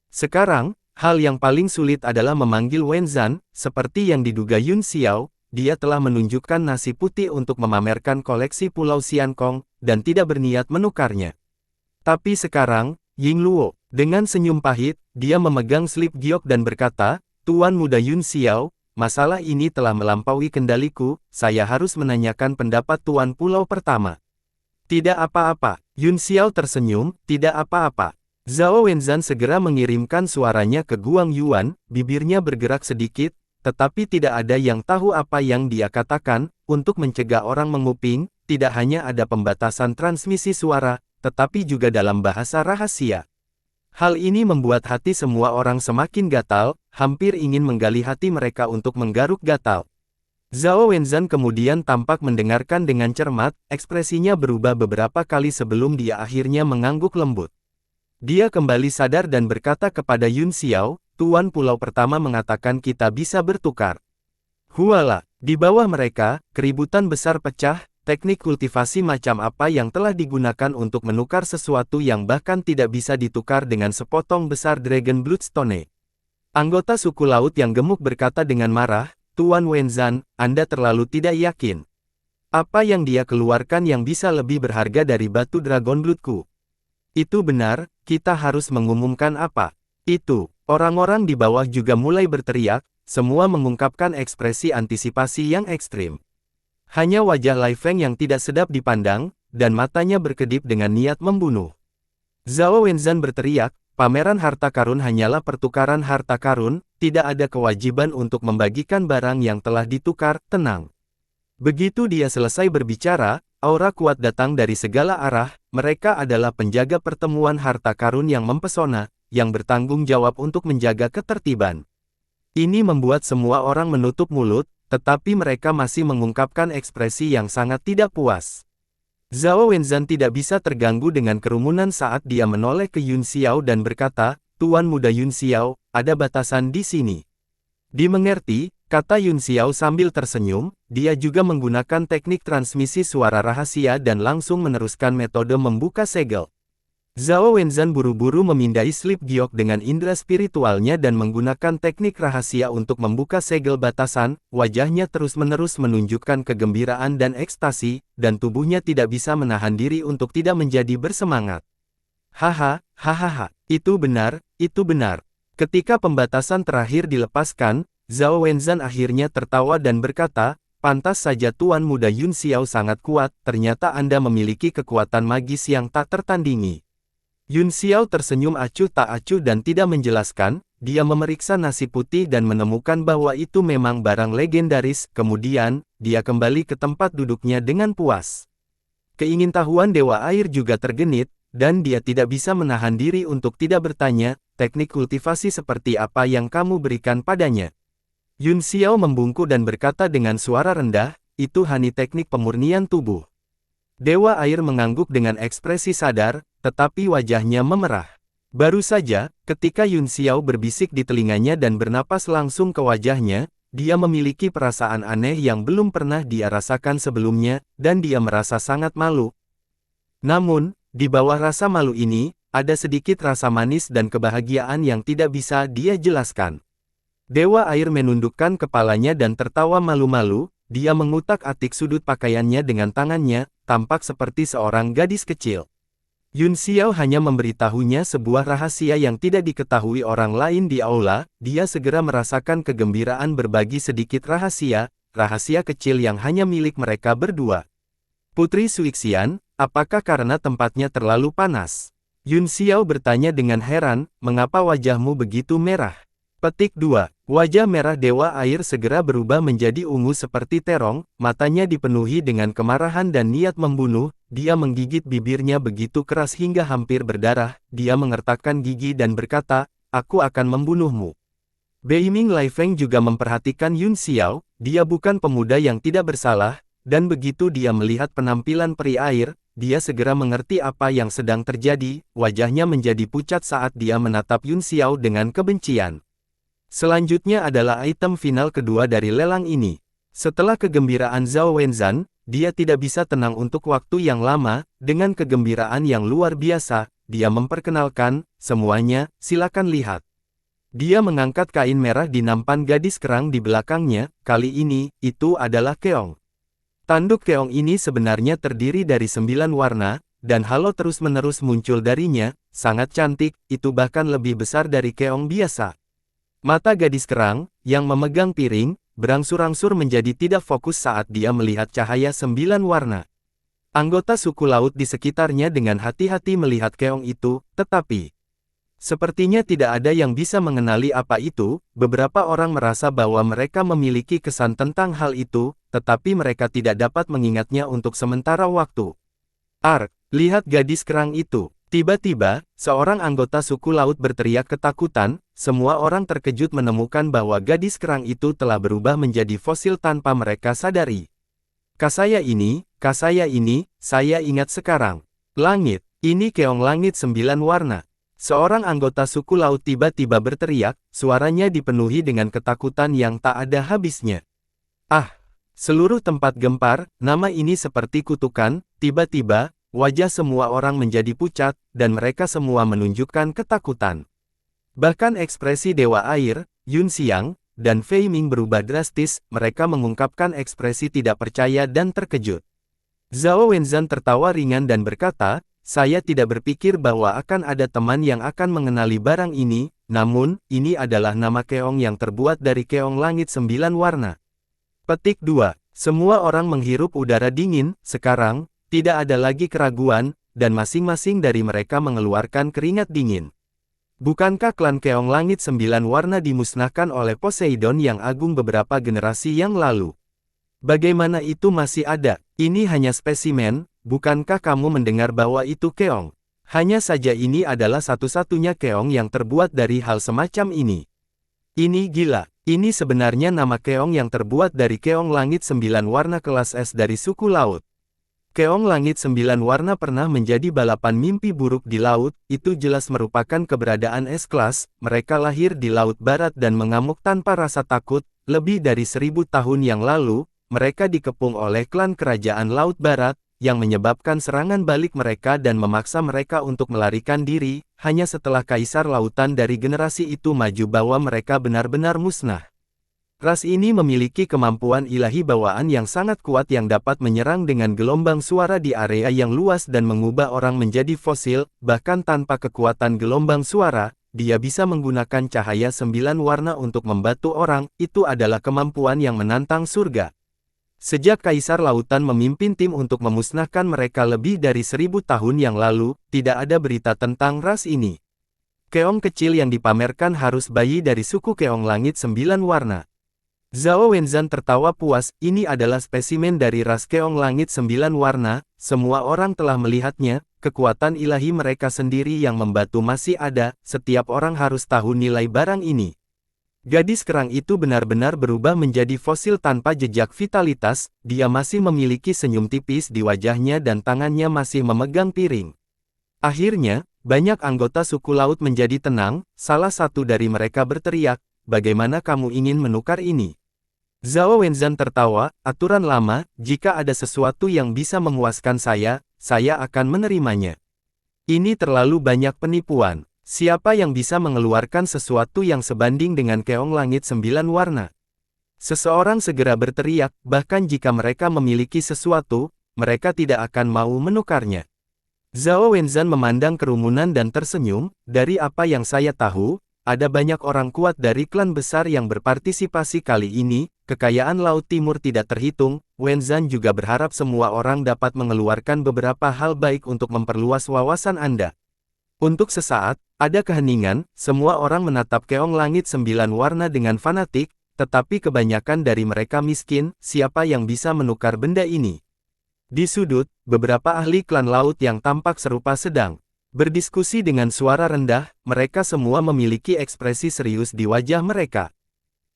Sekarang, hal yang paling sulit adalah memanggil Wenzan, seperti yang diduga Yun Xiao, dia telah menunjukkan nasi putih untuk memamerkan koleksi Pulau Xiankong, dan tidak berniat menukarnya. Tapi sekarang, Ying Luo, dengan senyum pahit, dia memegang slip giok dan berkata, Tuan Muda Yun Xiao, masalah ini telah melampaui kendaliku, saya harus menanyakan pendapat Tuan Pulau Pertama. Tidak apa-apa, Yun Xiao tersenyum, tidak apa-apa. Zhao Wenzan segera mengirimkan suaranya ke Guang Yuan, bibirnya bergerak sedikit, tetapi tidak ada yang tahu apa yang dia katakan. Untuk mencegah orang menguping, tidak hanya ada pembatasan transmisi suara, tetapi juga dalam bahasa rahasia. Hal ini membuat hati semua orang semakin gatal, hampir ingin menggali hati mereka untuk menggaruk gatal. Zhao Wenzan kemudian tampak mendengarkan dengan cermat, ekspresinya berubah beberapa kali sebelum dia akhirnya mengangguk lembut. Dia kembali sadar dan berkata kepada Yun Xiao, Tuan Pulau Pertama mengatakan kita bisa bertukar. Huala, di bawah mereka, keributan besar pecah. Teknik kultivasi macam apa yang telah digunakan untuk menukar sesuatu yang bahkan tidak bisa ditukar dengan sepotong besar Dragon Bloodstone? Anggota suku laut yang gemuk berkata dengan marah, Tuan Wenzan, Anda terlalu tidak yakin. Apa yang dia keluarkan yang bisa lebih berharga dari batu Dragon Bloodku? Itu benar, kita harus mengumumkan apa? Itu, orang-orang di bawah juga mulai berteriak, semua mengungkapkan ekspresi antisipasi yang ekstrim. Hanya wajah Lai Feng yang tidak sedap dipandang, dan matanya berkedip dengan niat membunuh. Zhao Wenzan berteriak, pameran harta karun hanyalah pertukaran harta karun, tidak ada kewajiban untuk membagikan barang yang telah ditukar, tenang. Begitu dia selesai berbicara, aura kuat datang dari segala arah, mereka adalah penjaga pertemuan harta karun yang mempesona, yang bertanggung jawab untuk menjaga ketertiban. Ini membuat semua orang menutup mulut, tetapi mereka masih mengungkapkan ekspresi yang sangat tidak puas. Zhao Wenzan tidak bisa terganggu dengan kerumunan saat dia menoleh ke Yun Xiao dan berkata, Tuan Muda Yun Xiao, ada batasan di sini. Dimengerti, kata Yun Xiao sambil tersenyum, dia juga menggunakan teknik transmisi suara rahasia dan langsung meneruskan metode membuka segel. Zhao Wenzan buru-buru memindai slip giok dengan indera spiritualnya dan menggunakan teknik rahasia untuk membuka segel batasan, wajahnya terus-menerus menunjukkan kegembiraan dan ekstasi, dan tubuhnya tidak bisa menahan diri untuk tidak menjadi bersemangat. Haha, hahaha, itu benar, itu benar. Ketika pembatasan terakhir dilepaskan, Zhao Wenzan akhirnya tertawa dan berkata, pantas saja Tuan Muda Yun Xiao sangat kuat, ternyata Anda memiliki kekuatan magis yang tak tertandingi. Yun Xiao tersenyum acuh tak acuh dan tidak menjelaskan, dia memeriksa nasi putih dan menemukan bahwa itu memang barang legendaris, kemudian, dia kembali ke tempat duduknya dengan puas. Keingintahuan Dewa Air juga tergenit, dan dia tidak bisa menahan diri untuk tidak bertanya, teknik kultivasi seperti apa yang kamu berikan padanya. Yun Xiao membungkuk dan berkata dengan suara rendah, itu hanya teknik pemurnian tubuh. Dewa Air mengangguk dengan ekspresi sadar, tetapi wajahnya memerah. Baru saja, ketika Yun Xiao berbisik di telinganya dan bernapas langsung ke wajahnya, dia memiliki perasaan aneh yang belum pernah dia rasakan sebelumnya, dan dia merasa sangat malu. Namun, di bawah rasa malu ini, ada sedikit rasa manis dan kebahagiaan yang tidak bisa dia jelaskan. Dewa Air menundukkan kepalanya dan tertawa malu-malu, dia mengutak-atik sudut pakaiannya dengan tangannya, tampak seperti seorang gadis kecil. Yun Xiao hanya memberitahunya sebuah rahasia yang tidak diketahui orang lain di aula, dia segera merasakan kegembiraan berbagi sedikit rahasia kecil yang hanya milik mereka berdua. Putri Suixian, apakah karena tempatnya terlalu panas? Yun Xiao bertanya dengan heran, mengapa wajahmu begitu merah? Petik 2. Wajah merah Dewa Air segera berubah menjadi ungu seperti terong, matanya dipenuhi dengan kemarahan dan niat membunuh, dia menggigit bibirnya begitu keras hingga hampir berdarah, dia mengertakkan gigi dan berkata, aku akan membunuhmu. Beiming Laifeng juga memperhatikan Yun Xiao, dia bukan pemuda yang tidak bersalah, dan begitu dia melihat penampilan peri air, dia segera mengerti apa yang sedang terjadi, wajahnya menjadi pucat saat dia menatap Yun Xiao dengan kebencian. Selanjutnya adalah item final kedua dari lelang ini. Setelah kegembiraan Zhao Wenzan, dia tidak bisa tenang untuk waktu yang lama, dengan kegembiraan yang luar biasa, dia memperkenalkan, semuanya, silakan lihat. Dia mengangkat kain merah di nampan gadis kerang di belakangnya, kali ini, itu adalah keong. Tanduk keong ini sebenarnya terdiri dari 9 warna, dan halo terus-menerus muncul darinya, sangat cantik, itu bahkan lebih besar dari keong biasa. Mata gadis kerang, yang memegang piring, berangsur-angsur menjadi tidak fokus saat dia melihat cahaya 9 warna. Anggota suku laut di sekitarnya dengan hati-hati melihat keong itu, tetapi sepertinya tidak ada yang bisa mengenali apa itu, beberapa orang merasa bahwa mereka memiliki kesan tentang hal itu, tetapi mereka tidak dapat mengingatnya untuk sementara waktu. Lihat gadis kerang itu. Tiba-tiba, seorang anggota suku laut berteriak ketakutan, semua orang terkejut menemukan bahwa gadis kerang itu telah berubah menjadi fosil tanpa mereka sadari. Kasaya ini, saya ingat sekarang. Langit, ini keong langit 9 warna. Seorang anggota suku laut tiba-tiba berteriak, suaranya dipenuhi dengan ketakutan yang tak ada habisnya. Seluruh tempat gempar, nama ini seperti kutukan, tiba-tiba, wajah semua orang menjadi pucat, dan mereka semua menunjukkan ketakutan. Bahkan ekspresi Dewa Air, Yun Xiang, dan Fei Ming berubah drastis, mereka mengungkapkan ekspresi tidak percaya dan terkejut. Zhao Wenzan tertawa ringan dan berkata, saya tidak berpikir bahwa akan ada teman yang akan mengenali barang ini, namun, ini adalah nama keong yang terbuat dari keong langit 9 warna. Petik 2. Semua orang menghirup udara dingin, sekarang, tidak ada lagi keraguan, dan masing-masing dari mereka mengeluarkan keringat dingin. Bukankah klan keong langit 9 warna dimusnahkan oleh Poseidon yang agung beberapa generasi yang lalu? Bagaimana itu masih ada? Ini hanya spesimen, bukankah kamu mendengar bahwa itu keong? Hanya saja ini adalah satu-satunya keong yang terbuat dari hal semacam ini. Ini gila. Ini sebenarnya nama keong yang terbuat dari keong langit 9 warna kelas S dari suku laut. Keong langit 9 warna pernah menjadi balapan mimpi buruk di laut, itu jelas merupakan keberadaan S-kelas, mereka lahir di Laut Barat dan mengamuk tanpa rasa takut, lebih dari 1000 tahun yang lalu, mereka dikepung oleh klan kerajaan Laut Barat, yang menyebabkan serangan balik mereka dan memaksa mereka untuk melarikan diri, hanya setelah Kaisar Lautan dari generasi itu maju bahwa mereka benar-benar musnah. Ras ini memiliki kemampuan ilahi bawaan yang sangat kuat yang dapat menyerang dengan gelombang suara di area yang luas dan mengubah orang menjadi fosil, bahkan tanpa kekuatan gelombang suara. Dia bisa menggunakan cahaya 9 warna untuk membantu orang, itu adalah kemampuan yang menantang surga. Sejak Kaisar Lautan memimpin tim untuk memusnahkan mereka lebih dari 1000 tahun yang lalu, tidak ada berita tentang ras ini. Keong kecil yang dipamerkan harus bayi dari suku Keong Langit 9 warna. Zhao Wenzan tertawa puas, ini adalah spesimen dari ras Keong Langit 9 warna, semua orang telah melihatnya. Kekuatan ilahi mereka sendiri yang membantu masih ada, setiap orang harus tahu nilai barang ini. Gadis kerang itu benar-benar berubah menjadi fosil tanpa jejak vitalitas, dia masih memiliki senyum tipis di wajahnya dan tangannya masih memegang piring. Akhirnya, banyak anggota suku laut menjadi tenang, salah satu dari mereka berteriak, bagaimana kamu ingin menukar ini? Zhao Wenzan tertawa, aturan lama, jika ada sesuatu yang bisa memuaskan saya akan menerimanya. Ini terlalu banyak penipuan. Siapa yang bisa mengeluarkan sesuatu yang sebanding dengan Keong Langit 9 warna? Seseorang segera berteriak, bahkan jika mereka memiliki sesuatu, mereka tidak akan mau menukarnya. Zhao Wenzan memandang kerumunan dan tersenyum, dari apa yang saya tahu, ada banyak orang kuat dari klan besar yang berpartisipasi kali ini, kekayaan Laut Timur tidak terhitung, Wenzan juga berharap semua orang dapat mengeluarkan beberapa hal baik untuk memperluas wawasan Anda. Untuk sesaat, ada keheningan, semua orang menatap Keong Langit 9 warna dengan fanatik, tetapi kebanyakan dari mereka miskin, siapa yang bisa menukar benda ini? Di sudut, beberapa ahli klan laut yang tampak serupa sedang berdiskusi dengan suara rendah, mereka semua memiliki ekspresi serius di wajah mereka.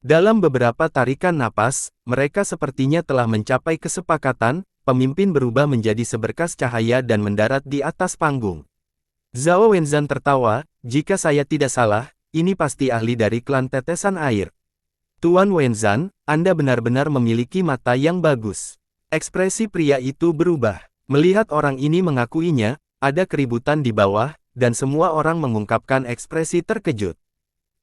Dalam beberapa tarikan napas, mereka sepertinya telah mencapai kesepakatan, pemimpin berubah menjadi seberkas cahaya dan mendarat di atas panggung. Zhao Wenzan tertawa, jika saya tidak salah, ini pasti ahli dari klan tetesan air. Tuan Wenzan, Anda benar-benar memiliki mata yang bagus. Ekspresi pria itu berubah. Melihat orang ini mengakuinya, ada keributan di bawah, dan semua orang mengungkapkan ekspresi terkejut.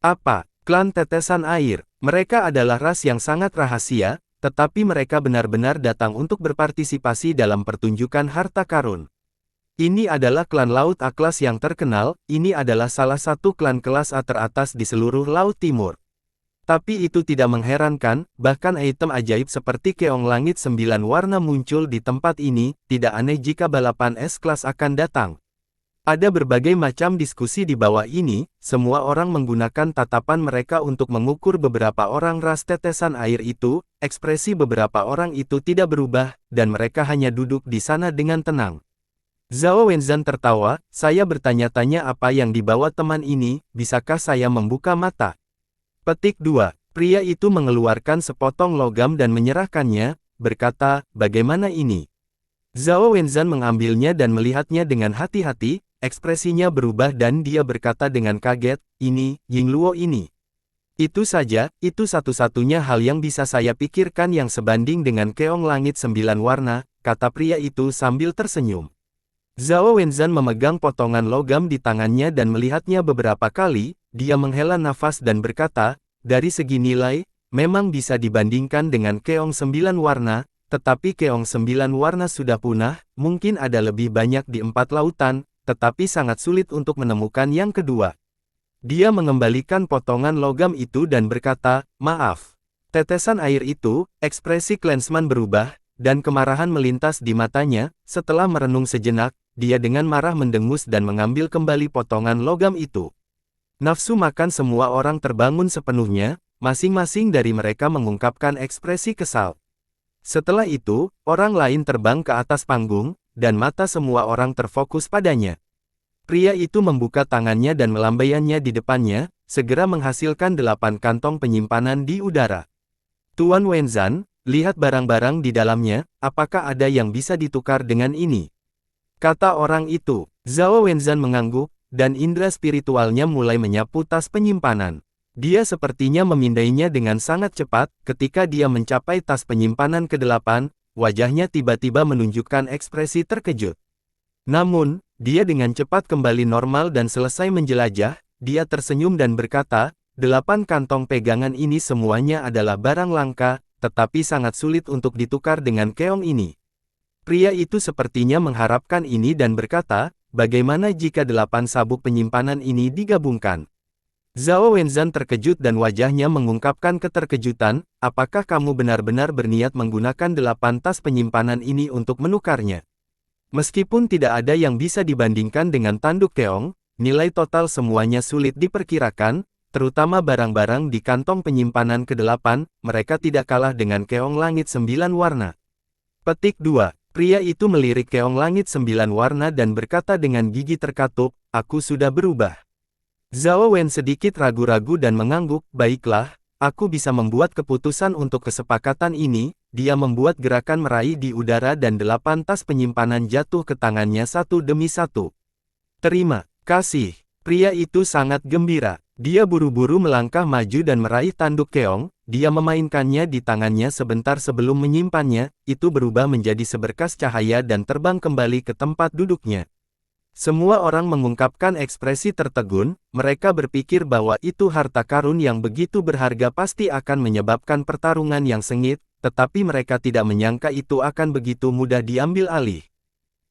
Apa? Klan tetesan air. Mereka adalah ras yang sangat rahasia, tetapi mereka benar-benar datang untuk berpartisipasi dalam pertunjukan harta karun. Ini adalah klan Laut A kelas yang terkenal, ini adalah salah satu klan kelas A teratas di seluruh Laut Timur. Tapi itu tidak mengherankan, bahkan item ajaib seperti Keong Langit 9 warna muncul di tempat ini, tidak aneh jika balapan S-Class akan datang. Ada berbagai macam diskusi di bawah ini, semua orang menggunakan tatapan mereka untuk mengukur beberapa orang ras tetesan air itu, ekspresi beberapa orang itu tidak berubah, dan mereka hanya duduk di sana dengan tenang. Zhao Wenzan tertawa, saya bertanya-tanya apa yang dibawa teman ini, bisakah saya membuka mata? Petik 2. Pria itu mengeluarkan sepotong logam dan menyerahkannya, berkata, bagaimana ini? Zhao Wenzan mengambilnya dan melihatnya dengan hati-hati, ekspresinya berubah dan dia berkata dengan kaget, ini, Yingluo ini. Itu saja, itu satu-satunya hal yang bisa saya pikirkan yang sebanding dengan Keong Langit 9 warna, kata pria itu sambil tersenyum. Zhao Wenzan memegang potongan logam di tangannya dan melihatnya beberapa kali, dia menghela nafas dan berkata, dari segi nilai, memang bisa dibandingkan dengan Keong 9 warna, tetapi Keong 9 warna sudah punah, mungkin ada lebih banyak di 4 lautan, tetapi sangat sulit untuk menemukan yang kedua. Dia mengembalikan potongan logam itu dan berkata, maaf. Tetesan air itu, ekspresi Clansman berubah, dan kemarahan melintas di matanya, setelah merenung sejenak, dia dengan marah mendengus dan mengambil kembali potongan logam itu. Nafsu makan semua orang terbangun sepenuhnya, masing-masing dari mereka mengungkapkan ekspresi kesal. Setelah itu, orang lain terbang ke atas panggung, dan mata semua orang terfokus padanya. Pria itu membuka tangannya dan melambaikannya di depannya, segera menghasilkan 8 kantong penyimpanan di udara. Tuan Wenzan, lihat barang-barang di dalamnya, apakah ada yang bisa ditukar dengan ini? Kata orang itu. Zhao Wenzan mengangguk, dan indera spiritualnya mulai menyapu tas penyimpanan. Dia sepertinya memindainya dengan sangat cepat, ketika dia mencapai tas penyimpanan ke-8, wajahnya tiba-tiba menunjukkan ekspresi terkejut. Namun, dia dengan cepat kembali normal dan selesai menjelajah, dia tersenyum dan berkata, 8 kantong pegangan ini semuanya adalah barang langka, tetapi sangat sulit untuk ditukar dengan keong ini. Pria itu sepertinya mengharapkan ini dan berkata, bagaimana jika 8 sabuk penyimpanan ini digabungkan? Zhao Wenzan terkejut dan wajahnya mengungkapkan keterkejutan, apakah kamu benar-benar berniat menggunakan 8 tas penyimpanan ini untuk menukarnya? Meskipun tidak ada yang bisa dibandingkan dengan tanduk keong, nilai total semuanya sulit diperkirakan, terutama barang-barang di kantong penyimpanan ke-8, mereka tidak kalah dengan keong langit 9 warna. Petik 2. Pria itu melirik keong langit 9 warna dan berkata dengan gigi terkatup, aku sudah berubah. Zhao Wen sedikit ragu-ragu dan mengangguk, baiklah, aku bisa membuat keputusan untuk kesepakatan ini. Dia membuat gerakan meraih di udara dan 8 tas penyimpanan jatuh ke tangannya satu demi satu. Terima kasih. Pria itu sangat gembira. Dia buru-buru melangkah maju dan meraih tanduk keong. Dia memainkannya di tangannya sebentar sebelum menyimpannya, itu berubah menjadi seberkas cahaya dan terbang kembali ke tempat duduknya. Semua orang mengungkapkan ekspresi tertegun, mereka berpikir bahwa itu harta karun yang begitu berharga pasti akan menyebabkan pertarungan yang sengit, tetapi mereka tidak menyangka itu akan begitu mudah diambil alih.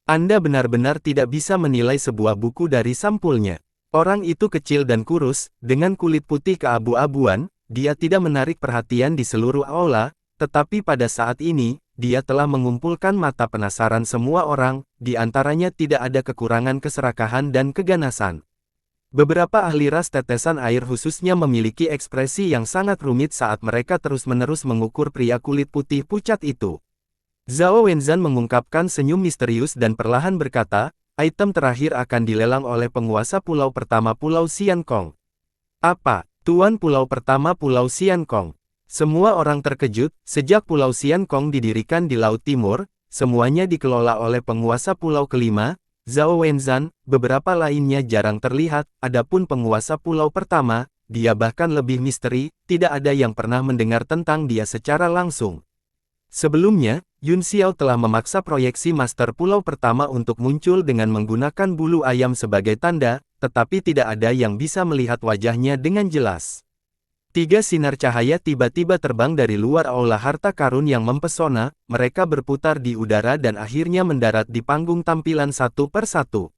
Anda benar-benar tidak bisa menilai sebuah buku dari sampulnya. Orang itu kecil dan kurus, dengan kulit putih keabu-abuan, dia tidak menarik perhatian di seluruh aula, tetapi pada saat ini, dia telah mengumpulkan mata penasaran semua orang, di antaranya tidak ada kekurangan keserakahan dan keganasan. Beberapa ahli ras tetesan air khususnya memiliki ekspresi yang sangat rumit saat mereka terus-menerus mengukur pria kulit putih pucat itu. Zhao Wenzan mengungkapkan senyum misterius dan perlahan berkata, item terakhir akan dilelang oleh penguasa pulau pertama Pulau Xiankong. Apa, Tuan Pulau pertama Pulau Xiankong? Semua orang terkejut, sejak Pulau Xiankong didirikan di Laut Timur, semuanya dikelola oleh penguasa pulau kelima, Zhao Wenzan, beberapa lainnya jarang terlihat, adapun penguasa pulau pertama, dia bahkan lebih misteri, tidak ada yang pernah mendengar tentang dia secara langsung. Sebelumnya, Yun Xiao telah memaksa proyeksi Master Pulau pertama untuk muncul dengan menggunakan bulu ayam sebagai tanda, tetapi tidak ada yang bisa melihat wajahnya dengan jelas. 3 sinar cahaya tiba-tiba terbang dari luar aula harta karun yang mempesona, mereka berputar di udara dan akhirnya mendarat di panggung tampilan satu per satu.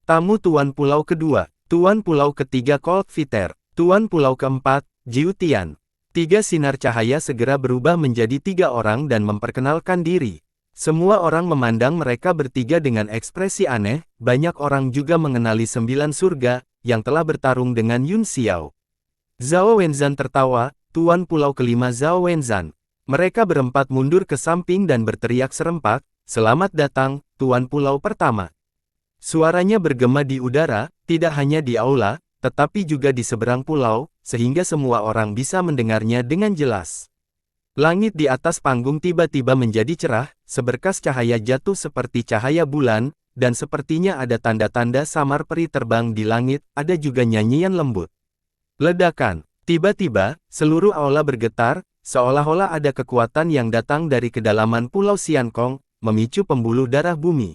Tamu Tuan Pulau kedua, Tuan Pulau ketiga Colt Viter, Tuan Pulau keempat, Jiu Tian. 3 sinar cahaya segera berubah menjadi 3 orang dan memperkenalkan diri. Semua orang memandang mereka bertiga dengan ekspresi aneh, banyak orang juga mengenali 9 surga, yang telah bertarung dengan Yun Xiao. Zhao Wenzan tertawa, Tuan Pulau kelima Zhao Wenzan. Mereka berempat mundur ke samping dan berteriak serempak, selamat datang, Tuan Pulau pertama. Suaranya bergema di udara, tidak hanya di aula, tetapi juga di seberang pulau, sehingga semua orang bisa mendengarnya dengan jelas. Langit di atas panggung tiba-tiba menjadi cerah, seberkas cahaya jatuh seperti cahaya bulan, dan sepertinya ada tanda-tanda samar peri terbang di langit, ada juga nyanyian lembut. Ledakan. Tiba-tiba, seluruh aula bergetar, seolah-olah ada kekuatan yang datang dari kedalaman Pulau Xiankong, memicu pembuluh darah bumi.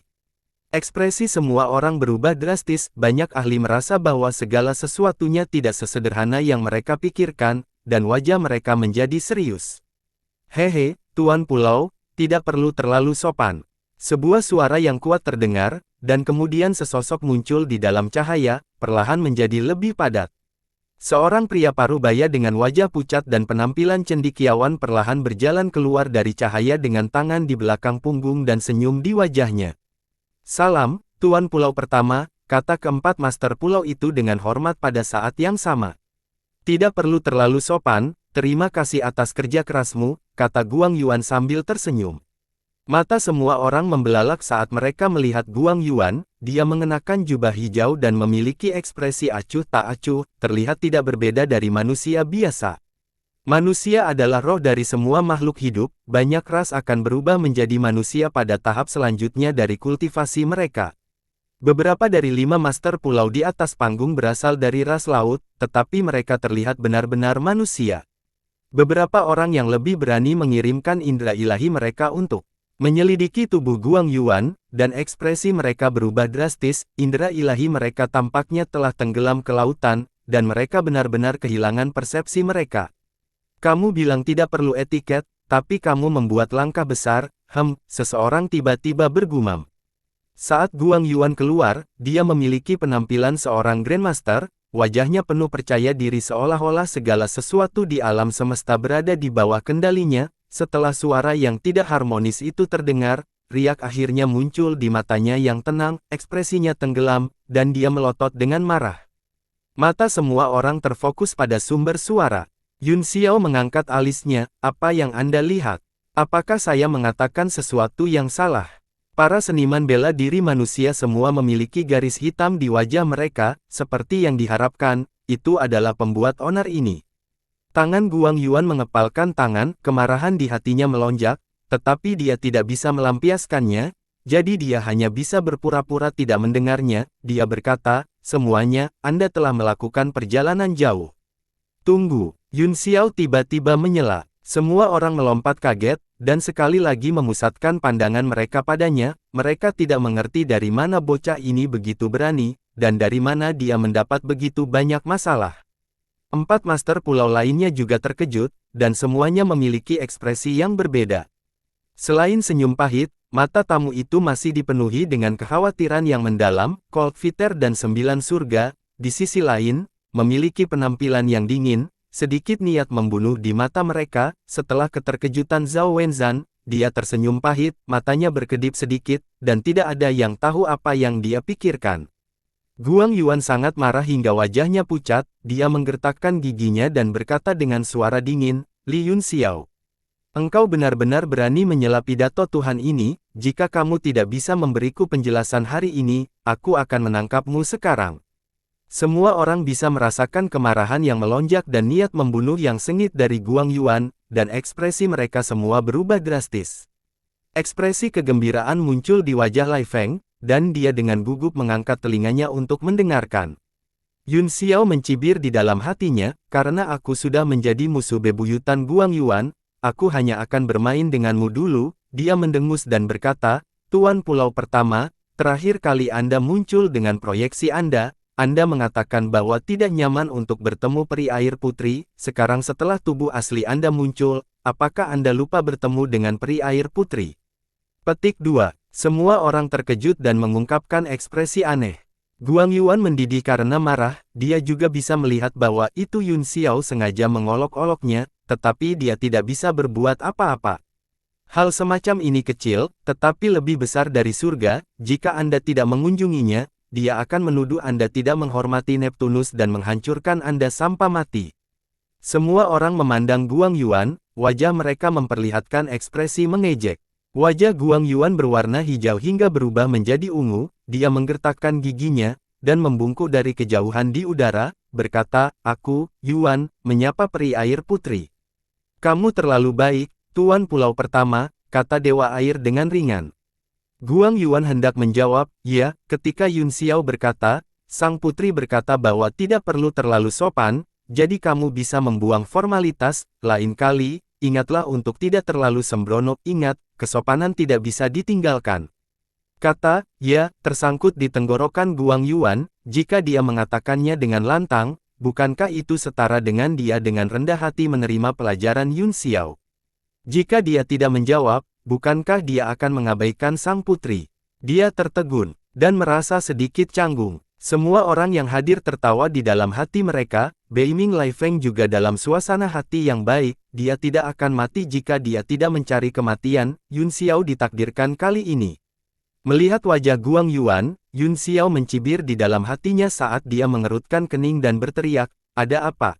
Ekspresi semua orang berubah drastis, banyak ahli merasa bahwa segala sesuatunya tidak sesederhana yang mereka pikirkan, dan wajah mereka menjadi serius. Hehe, Tuan Pulau, tidak perlu terlalu sopan. Sebuah suara yang kuat terdengar, dan kemudian sesosok muncul di dalam cahaya, perlahan menjadi lebih padat. Seorang pria parubaya dengan wajah pucat dan penampilan cendekiawan perlahan berjalan keluar dari cahaya dengan tangan di belakang punggung dan senyum di wajahnya. Salam, Tuan Pulau pertama, kata keempat master pulau itu dengan hormat pada saat yang sama. Tidak perlu terlalu sopan, terima kasih atas kerja kerasmu, kata Guang Yuan sambil tersenyum. Mata semua orang membelalak saat mereka melihat Guang Yuan, dia mengenakan jubah hijau dan memiliki ekspresi acuh tak acuh, terlihat tidak berbeda dari manusia biasa. Manusia adalah roh dari semua makhluk hidup, banyak ras akan berubah menjadi manusia pada tahap selanjutnya dari kultivasi mereka. Beberapa dari 5 master pulau di atas panggung berasal dari ras laut, tetapi mereka terlihat benar-benar manusia. Beberapa orang yang lebih berani mengirimkan indera ilahi mereka untuk Menyelidiki tubuh Guang Yuan, dan ekspresi mereka berubah drastis, indera ilahi mereka tampaknya telah tenggelam ke lautan, dan mereka benar-benar kehilangan persepsi mereka. Kamu bilang tidak perlu etiket, tapi kamu membuat langkah besar, seseorang tiba-tiba bergumam. Saat Guang Yuan keluar, dia memiliki penampilan seorang Grandmaster, wajahnya penuh percaya diri seolah-olah segala sesuatu di alam semesta berada di bawah kendalinya. Setelah suara yang tidak harmonis itu terdengar, riak akhirnya muncul di matanya yang tenang, ekspresinya tenggelam, dan dia melotot dengan marah. Mata semua orang terfokus pada sumber suara. Yun Xiao mengangkat alisnya, apa yang Anda lihat? Apakah saya mengatakan sesuatu yang salah? Para seniman bela diri manusia semua memiliki garis hitam di wajah mereka, seperti yang diharapkan, itu adalah pembuat onar ini. Tangan Guang Yuan mengepalkan tangan, kemarahan di hatinya melonjak, tetapi dia tidak bisa melampiaskannya, jadi dia hanya bisa berpura-pura tidak mendengarnya. Dia berkata, semuanya, Anda telah melakukan perjalanan jauh. Tunggu, Yun Xiao tiba-tiba menyela. Semua orang melompat kaget, dan sekali lagi memusatkan pandangan mereka padanya. Mereka tidak mengerti dari mana bocah ini begitu berani, dan dari mana dia mendapat begitu banyak masalah. 4 master pulau lainnya juga terkejut, dan semuanya memiliki ekspresi yang berbeda. Selain senyum pahit, mata tamu itu masih dipenuhi dengan kekhawatiran yang mendalam. Cold Fighter dan 9 surga, di sisi lain, memiliki penampilan yang dingin, sedikit niat membunuh di mata mereka. Setelah keterkejutan Zhao Wenzhan, dia tersenyum pahit, matanya berkedip sedikit, dan tidak ada yang tahu apa yang dia pikirkan. Guang Yuan sangat marah hingga wajahnya pucat, dia menggertakkan giginya dan berkata dengan suara dingin, Li Yun Xiao. Engkau benar-benar berani menyela pidato Tuhan ini, jika kamu tidak bisa memberiku penjelasan hari ini, aku akan menangkapmu sekarang. Semua orang bisa merasakan kemarahan yang melonjak dan niat membunuh yang sengit dari Guang Yuan, dan ekspresi mereka semua berubah drastis. Ekspresi kegembiraan muncul di wajah Lai Feng, dan dia dengan gugup mengangkat telinganya untuk mendengarkan. Yun Xiao mencibir di dalam hatinya, karena aku sudah menjadi musuh bebuyutan Guang Yuan, aku hanya akan bermain denganmu dulu. Dia mendengus dan berkata, Tuan Pulau Pertama, terakhir kali Anda muncul dengan proyeksi Anda mengatakan bahwa tidak nyaman untuk bertemu peri air putri. Sekarang setelah tubuh asli Anda muncul, apakah Anda lupa bertemu dengan peri air putri? Petik 2. Semua orang terkejut dan mengungkapkan ekspresi aneh. Guang Yuan mendidih karena marah, dia juga bisa melihat bahwa itu Yun Xiao sengaja mengolok-oloknya, tetapi dia tidak bisa berbuat apa-apa. Hal semacam ini kecil, tetapi lebih besar dari surga. Jika Anda tidak mengunjunginya, dia akan menuduh Anda tidak menghormati Neptunus dan menghancurkan Anda sampai mati. Semua orang memandang Guang Yuan, wajah mereka memperlihatkan ekspresi mengejek. Wajah Guang Yuan berwarna hijau hingga berubah menjadi ungu, dia menggertakkan giginya, dan membungkuk dari kejauhan di udara, berkata, aku, Yuan, menyapa peri air putri. Kamu terlalu baik, Tuan Pulau Pertama, kata Dewa Air dengan ringan. Guang Yuan hendak menjawab, ya, ketika Yun Xiao berkata, sang putri berkata bahwa tidak perlu terlalu sopan, jadi kamu bisa membuang formalitas, lain kali, ingatlah untuk tidak terlalu sembrono, ingat, kesopanan tidak bisa ditinggalkan. Kata, ya, tersangkut di tenggorokan Guang Yuan, jika dia mengatakannya dengan lantang, bukankah itu setara dengan dia dengan rendah hati menerima pelajaran Yun Xiao? Jika dia tidak menjawab, bukankah dia akan mengabaikan sang putri? Dia tertegun, dan merasa sedikit canggung. Semua orang yang hadir tertawa di dalam hati mereka. Beiming Lai Feng juga dalam suasana hati yang baik, dia tidak akan mati jika dia tidak mencari kematian. Yun Xiao ditakdirkan kali ini. Melihat wajah Guang Yuan, Yun Xiao mencibir di dalam hatinya saat dia mengerutkan kening dan berteriak, ada apa?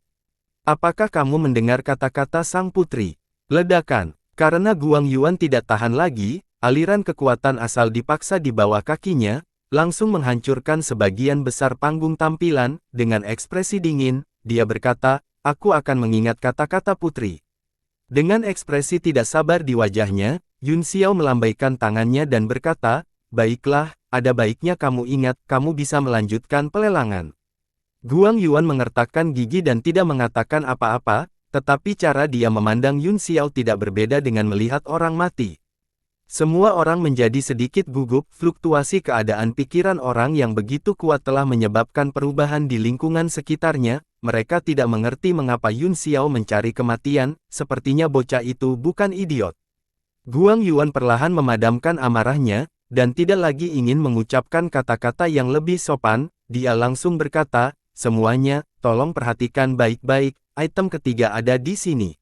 Apakah kamu mendengar kata-kata sang putri? Ledakan. Karena Guang Yuan tidak tahan lagi, aliran kekuatan asal dipaksa di bawah kakinya, langsung menghancurkan sebagian besar panggung tampilan. Dengan ekspresi dingin, dia berkata, aku akan mengingat kata-kata putri. Dengan ekspresi tidak sabar di wajahnya, Yun Xiao melambaikan tangannya dan berkata, baiklah, ada baiknya kamu ingat, kamu bisa melanjutkan pelelangan. Guang Yuan mengertakkan gigi dan tidak mengatakan apa-apa, tetapi cara dia memandang Yun Xiao tidak berbeda dengan melihat orang mati. Semua orang menjadi sedikit gugup, fluktuasi keadaan pikiran orang yang begitu kuat telah menyebabkan perubahan di lingkungan sekitarnya, mereka tidak mengerti mengapa Yun Xiao mencari kematian, sepertinya bocah itu bukan idiot. Guang Yuan perlahan memadamkan amarahnya, dan tidak lagi ingin mengucapkan kata-kata yang lebih sopan, dia langsung berkata, semuanya, tolong perhatikan baik-baik, item ketiga ada di sini.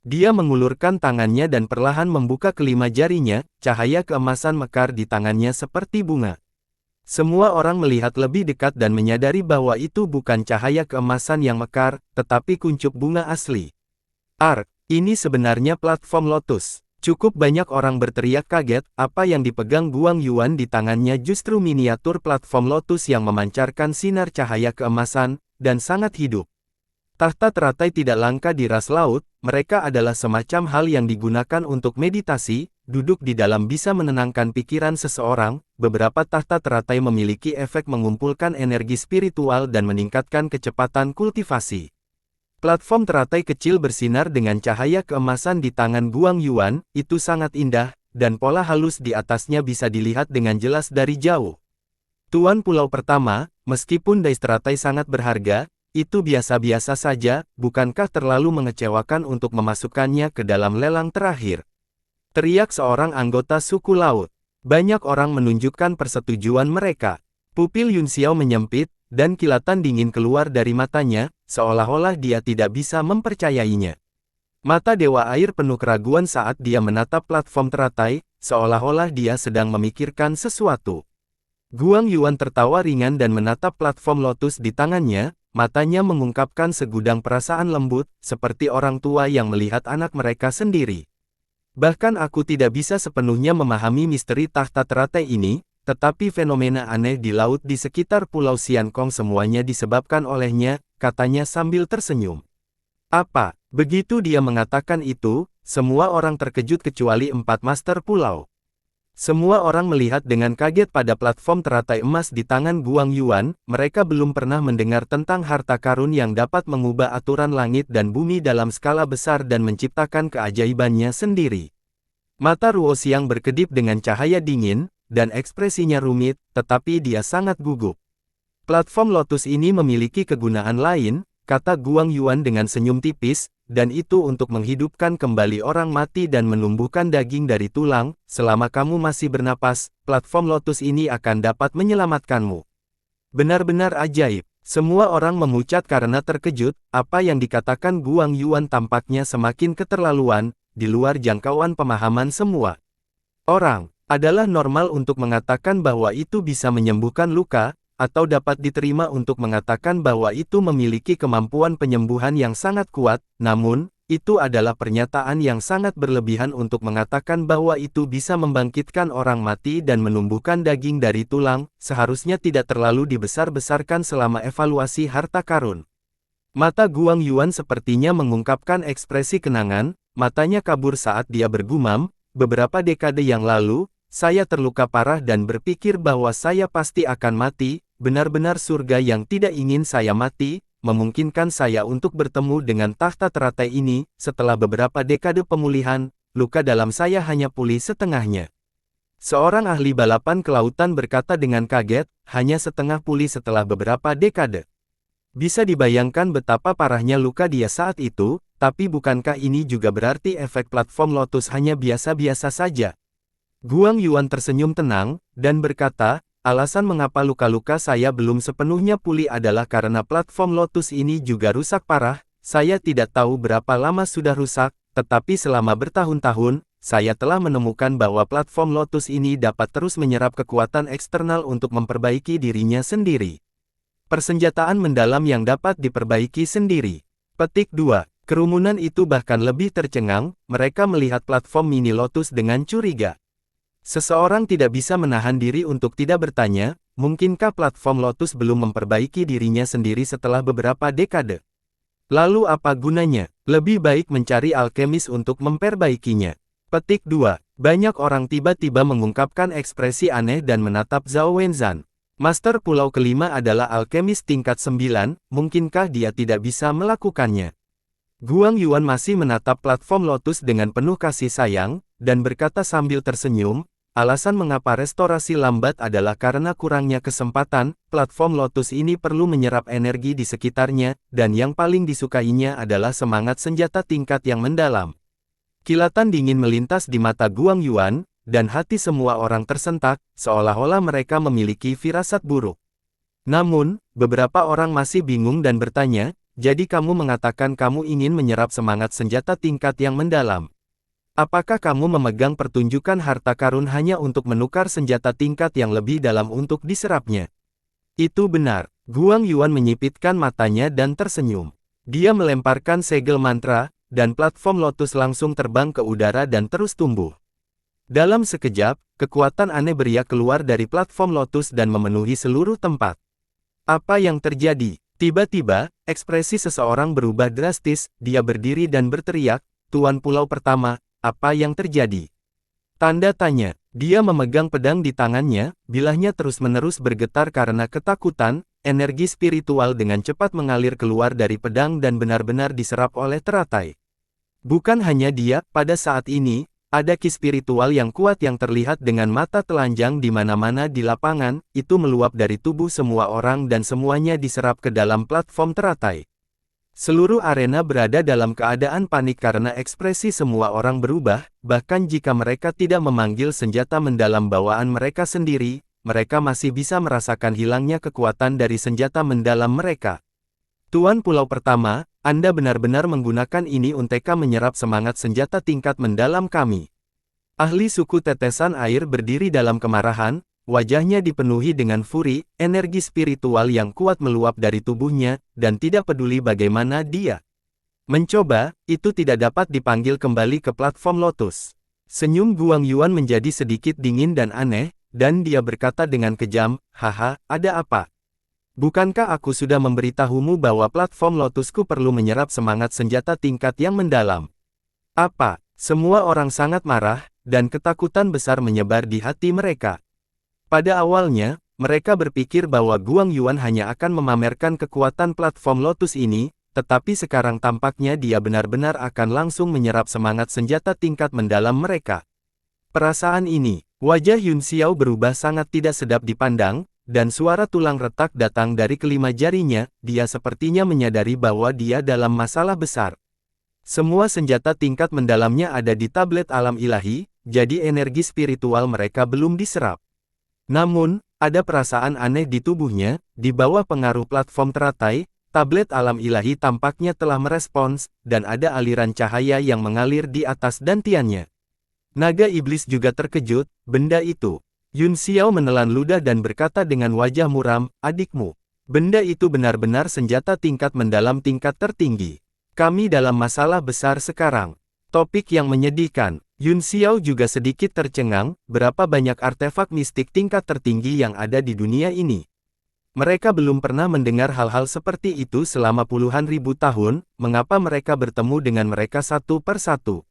Dia mengulurkan tangannya dan perlahan membuka kelima jarinya, cahaya keemasan mekar di tangannya seperti bunga. Semua orang melihat lebih dekat dan menyadari bahwa itu bukan cahaya keemasan yang mekar, tetapi kuncup bunga asli. Ini sebenarnya platform lotus. Cukup banyak orang berteriak kaget, apa yang dipegang Guang Yuan di tangannya justru miniatur platform lotus yang memancarkan sinar cahaya keemasan, dan sangat hidup. Tahta teratai tidak langka di ras laut, mereka adalah semacam hal yang digunakan untuk meditasi, duduk di dalam bisa menenangkan pikiran seseorang, beberapa tahta teratai memiliki efek mengumpulkan energi spiritual dan meningkatkan kecepatan kultivasi. Platform teratai kecil bersinar dengan cahaya keemasan di tangan Guang Yuan, itu sangat indah, dan pola halus di atasnya bisa dilihat dengan jelas dari jauh. Tuan Pulau Pertama, meskipun dais teratai sangat berharga, itu biasa-biasa saja, bukankah terlalu mengecewakan untuk memasukkannya ke dalam lelang terakhir? Teriak seorang anggota suku laut. Banyak orang menunjukkan persetujuan mereka. Pupil Yun Xiao menyempit, dan kilatan dingin keluar dari matanya, seolah-olah dia tidak bisa mempercayainya. Mata Dewa Air penuh keraguan saat dia menatap platform teratai, seolah-olah dia sedang memikirkan sesuatu. Guang Yuan tertawa ringan dan menatap platform lotus di tangannya, matanya mengungkapkan segudang perasaan lembut, seperti orang tua yang melihat anak mereka sendiri. Bahkan aku tidak bisa sepenuhnya memahami misteri tahta teratai ini, tetapi fenomena aneh di laut di sekitar Pulau Xiankong semuanya disebabkan olehnya, katanya sambil tersenyum. Apa? Begitu dia mengatakan itu, semua orang terkejut kecuali 4 master pulau. Semua orang melihat dengan kaget pada platform teratai emas di tangan Guang Yuan, mereka belum pernah mendengar tentang harta karun yang dapat mengubah aturan langit dan bumi dalam skala besar dan menciptakan keajaibannya sendiri. Mata Ruo Xiang berkedip dengan cahaya dingin, dan ekspresinya rumit, tetapi dia sangat gugup. Platform lotus ini memiliki kegunaan lain, kata Guang Yuan dengan senyum tipis, dan itu untuk menghidupkan kembali orang mati dan menumbuhkan daging dari tulang, selama kamu masih bernapas, platform lotus ini akan dapat menyelamatkanmu. Benar-benar ajaib. Semua orang memucat karena terkejut, apa yang dikatakan Guang Yuan tampaknya semakin keterlaluan, di luar jangkauan pemahaman semua orang. Adalah normal untuk mengatakan bahwa itu bisa menyembuhkan luka, atau dapat diterima untuk mengatakan bahwa itu memiliki kemampuan penyembuhan yang sangat kuat, namun, itu adalah pernyataan yang sangat berlebihan untuk mengatakan bahwa itu bisa membangkitkan orang mati dan menumbuhkan daging dari tulang, seharusnya tidak terlalu dibesar-besarkan selama evaluasi harta karun. Mata Guang Yuan sepertinya mengungkapkan ekspresi kenangan, matanya kabur saat dia bergumam, beberapa dekade yang lalu, saya terluka parah dan berpikir bahwa saya pasti akan mati, benar-benar surga yang tidak ingin saya mati, memungkinkan saya untuk bertemu dengan tahta teratai ini, setelah beberapa dekade pemulihan, luka dalam saya hanya pulih setengahnya. Seorang ahli balapan kelautan berkata dengan kaget, hanya setengah pulih setelah beberapa dekade. Bisa dibayangkan betapa parahnya luka dia saat itu, tapi bukankah ini juga berarti efek platform lotus hanya biasa-biasa saja? Guang Yuan tersenyum tenang, dan berkata, alasan mengapa luka-luka saya belum sepenuhnya pulih adalah karena platform lotus ini juga rusak parah, saya tidak tahu berapa lama sudah rusak, tetapi selama bertahun-tahun, saya telah menemukan bahwa platform lotus ini dapat terus menyerap kekuatan eksternal untuk memperbaiki dirinya sendiri. Persenjataan mendalam yang dapat diperbaiki sendiri. Petik 2. Kerumunan itu bahkan lebih tercengang, mereka melihat platform mini lotus dengan curiga. Seseorang tidak bisa menahan diri untuk tidak bertanya, mungkinkah platform lotus belum memperbaiki dirinya sendiri setelah beberapa dekade? Lalu apa gunanya? Lebih baik mencari alkemis untuk memperbaikinya. Petik 2. Banyak orang tiba-tiba mengungkapkan ekspresi aneh dan menatap Zhao Wenzhan. Master Pulau Kelima adalah alkemis tingkat 9, mungkinkah dia tidak bisa melakukannya? Guang Yuan masih menatap platform lotus dengan penuh kasih sayang, dan berkata sambil tersenyum, alasan mengapa restorasi lambat adalah karena kurangnya kesempatan. Platform Lotus ini perlu menyerap energi di sekitarnya, dan yang paling disukainya adalah semangat senjata tingkat yang mendalam. Kilatan dingin melintas di mata Guang Yuan, dan hati semua orang tersentak, seolah-olah mereka memiliki firasat buruk. Namun, beberapa orang masih bingung dan bertanya, jadi kamu mengatakan kamu ingin menyerap semangat senjata tingkat yang mendalam. Apakah kamu memegang pertunjukan harta karun hanya untuk menukar senjata tingkat yang lebih dalam untuk diserapnya? Itu benar. Guang Yuan menyipitkan matanya dan tersenyum. Dia melemparkan segel mantra, dan platform Lotus langsung terbang ke udara dan terus tumbuh. Dalam sekejap, kekuatan aneh beriak keluar dari platform Lotus dan memenuhi seluruh tempat. Apa yang terjadi? Tiba-tiba, ekspresi seseorang berubah drastis, dia berdiri dan berteriak, Tuan Pulau Pertama, apa yang terjadi? Tanda tanya. Dia memegang pedang di tangannya, bilahnya terus-menerus bergetar karena ketakutan, energi spiritual dengan cepat mengalir keluar dari pedang dan benar-benar diserap oleh teratai. Bukan hanya dia, pada saat ini, ada ki spiritual yang kuat yang terlihat dengan mata telanjang di mana-mana di lapangan, itu meluap dari tubuh semua orang dan semuanya diserap ke dalam platform teratai. Seluruh arena berada dalam keadaan panik karena ekspresi semua orang berubah, bahkan jika mereka tidak memanggil senjata mendalam bawaan mereka sendiri, mereka masih bisa merasakan hilangnya kekuatan dari senjata mendalam mereka. Tuan Pulau Pertama, Anda benar-benar menggunakan ini untuk menyerap semangat senjata tingkat mendalam kami. Ahli suku tetesan air berdiri dalam kemarahan, wajahnya dipenuhi dengan furi, energi spiritual yang kuat meluap dari tubuhnya, dan tidak peduli bagaimana dia mencoba, itu tidak dapat dipanggil kembali ke platform Lotus. Senyum Guang Yuan menjadi sedikit dingin dan aneh, dan dia berkata dengan kejam, haha, ada apa? Bukankah aku sudah memberitahumu bahwa platform Lotusku perlu menyerap semangat senjata tingkat yang mendalam? Apa? Semua orang sangat marah, dan ketakutan besar menyebar di hati mereka. Pada awalnya, mereka berpikir bahwa Guang Yuan hanya akan memamerkan kekuatan platform Lotus ini, tetapi sekarang tampaknya dia benar-benar akan langsung menyerap semangat senjata tingkat mendalam mereka. Perasaan ini, wajah Yun Xiao berubah sangat tidak sedap dipandang, dan suara tulang retak datang dari kelima jarinya, dia sepertinya menyadari bahwa dia dalam masalah besar. Semua senjata tingkat mendalamnya ada di tablet alam ilahi, jadi energi spiritual mereka belum diserap. Namun, ada perasaan aneh di tubuhnya, di bawah pengaruh platform teratai, tablet alam ilahi tampaknya telah merespons, dan ada aliran cahaya yang mengalir di atas dantiannya. Naga iblis juga terkejut, benda itu. Yun Xiao menelan ludah dan berkata dengan wajah muram, adikmu. Benda itu benar-benar senjata tingkat mendalam tingkat tertinggi. Kami dalam masalah besar sekarang. Topik yang menyedihkan. Yun Xiao juga sedikit tercengang, berapa banyak artefak mistik tingkat tertinggi yang ada di dunia ini. Mereka belum pernah mendengar hal-hal seperti itu selama puluhan ribu tahun, mengapa mereka bertemu dengan mereka satu per satu.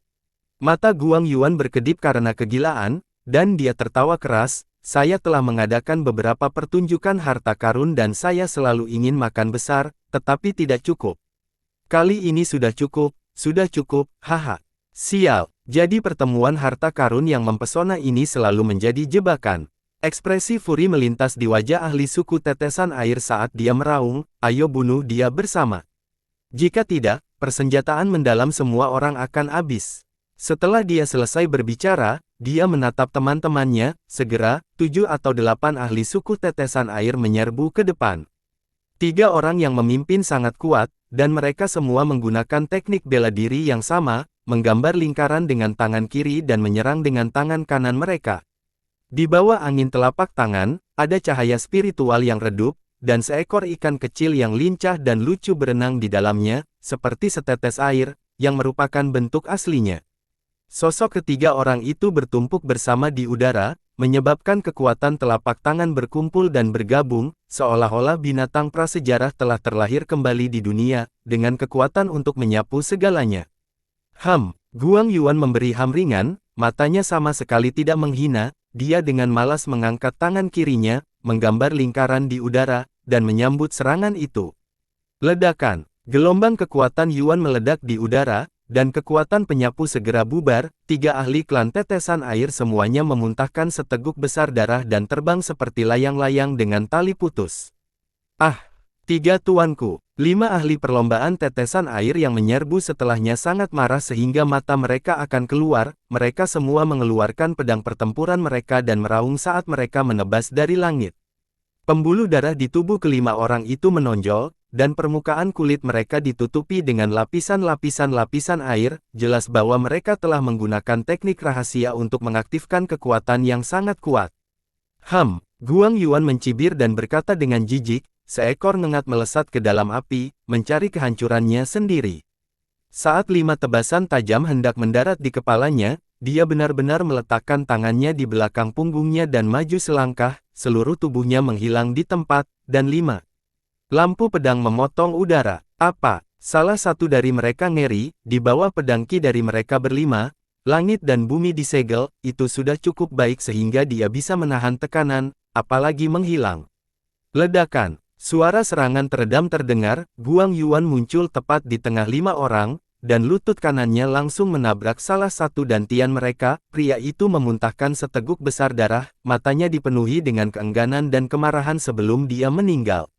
Mata Guang Yuan berkedip karena kegilaan, dan dia tertawa keras, saya telah mengadakan beberapa pertunjukan harta karun dan saya selalu ingin makan besar, tetapi tidak cukup. Kali ini sudah cukup, haha. Sial, jadi pertemuan harta karun yang mempesona ini selalu menjadi jebakan. Ekspresi furi melintas di wajah ahli suku tetesan air saat dia meraung, ayo bunuh dia bersama. Jika tidak, persenjataan mendalam semua orang akan habis. Setelah dia selesai berbicara, dia menatap teman-temannya, segera, 7 atau 8 ahli suku tetesan air menyerbu ke depan. 3 orang yang memimpin sangat kuat, dan mereka semua menggunakan teknik bela diri yang sama, menggambar lingkaran dengan tangan kiri dan menyerang dengan tangan kanan mereka. Di bawah angin telapak tangan, ada cahaya spiritual yang redup, dan seekor ikan kecil yang lincah dan lucu berenang di dalamnya, seperti setetes air, yang merupakan bentuk aslinya. Sosok ketiga orang itu bertumpuk bersama di udara, menyebabkan kekuatan telapak tangan berkumpul dan bergabung, seolah-olah binatang prasejarah telah terlahir kembali di dunia, dengan kekuatan untuk menyapu segalanya. Guang Yuan memberi ham ringan, matanya sama sekali tidak menghina, dia dengan malas mengangkat tangan kirinya, menggambar lingkaran di udara, dan menyambut serangan itu. Ledakan, gelombang kekuatan Yuan meledak di udara, dan kekuatan penyapu segera bubar. Tiga ahli klan tetesan air semuanya memuntahkan seteguk besar darah dan terbang seperti layang-layang dengan tali putus. Ah! Tiga tuanku, 5 ahli perlombaan tetesan air yang menyerbu setelahnya sangat marah sehingga mata mereka akan keluar. Mereka semua mengeluarkan pedang pertempuran mereka dan meraung saat mereka menebas dari langit. Pembuluh darah di tubuh kelima orang itu menonjol, dan permukaan kulit mereka ditutupi dengan lapisan-lapisan air. Jelas bahwa mereka telah menggunakan teknik rahasia untuk mengaktifkan kekuatan yang sangat kuat. Guang Yuan mencibir dan berkata dengan jijik. Seekor ngengat melesat ke dalam api, mencari kehancurannya sendiri. Saat 5 tebasan tajam hendak mendarat di kepalanya, dia benar-benar meletakkan tangannya di belakang punggungnya dan maju selangkah, seluruh tubuhnya menghilang di tempat, dan 5 lampu pedang memotong udara. Apa? Salah satu dari mereka ngeri, di bawah pedang ki dari mereka berlima, langit dan bumi disegel, itu sudah cukup baik sehingga dia bisa menahan tekanan, apalagi menghilang. Ledakan. Suara serangan teredam terdengar, Guang Yuan muncul tepat di tengah 5 orang, dan lutut kanannya langsung menabrak salah satu dantian mereka. Pria itu memuntahkan seteguk besar darah, matanya dipenuhi dengan keengganan dan kemarahan sebelum dia meninggal.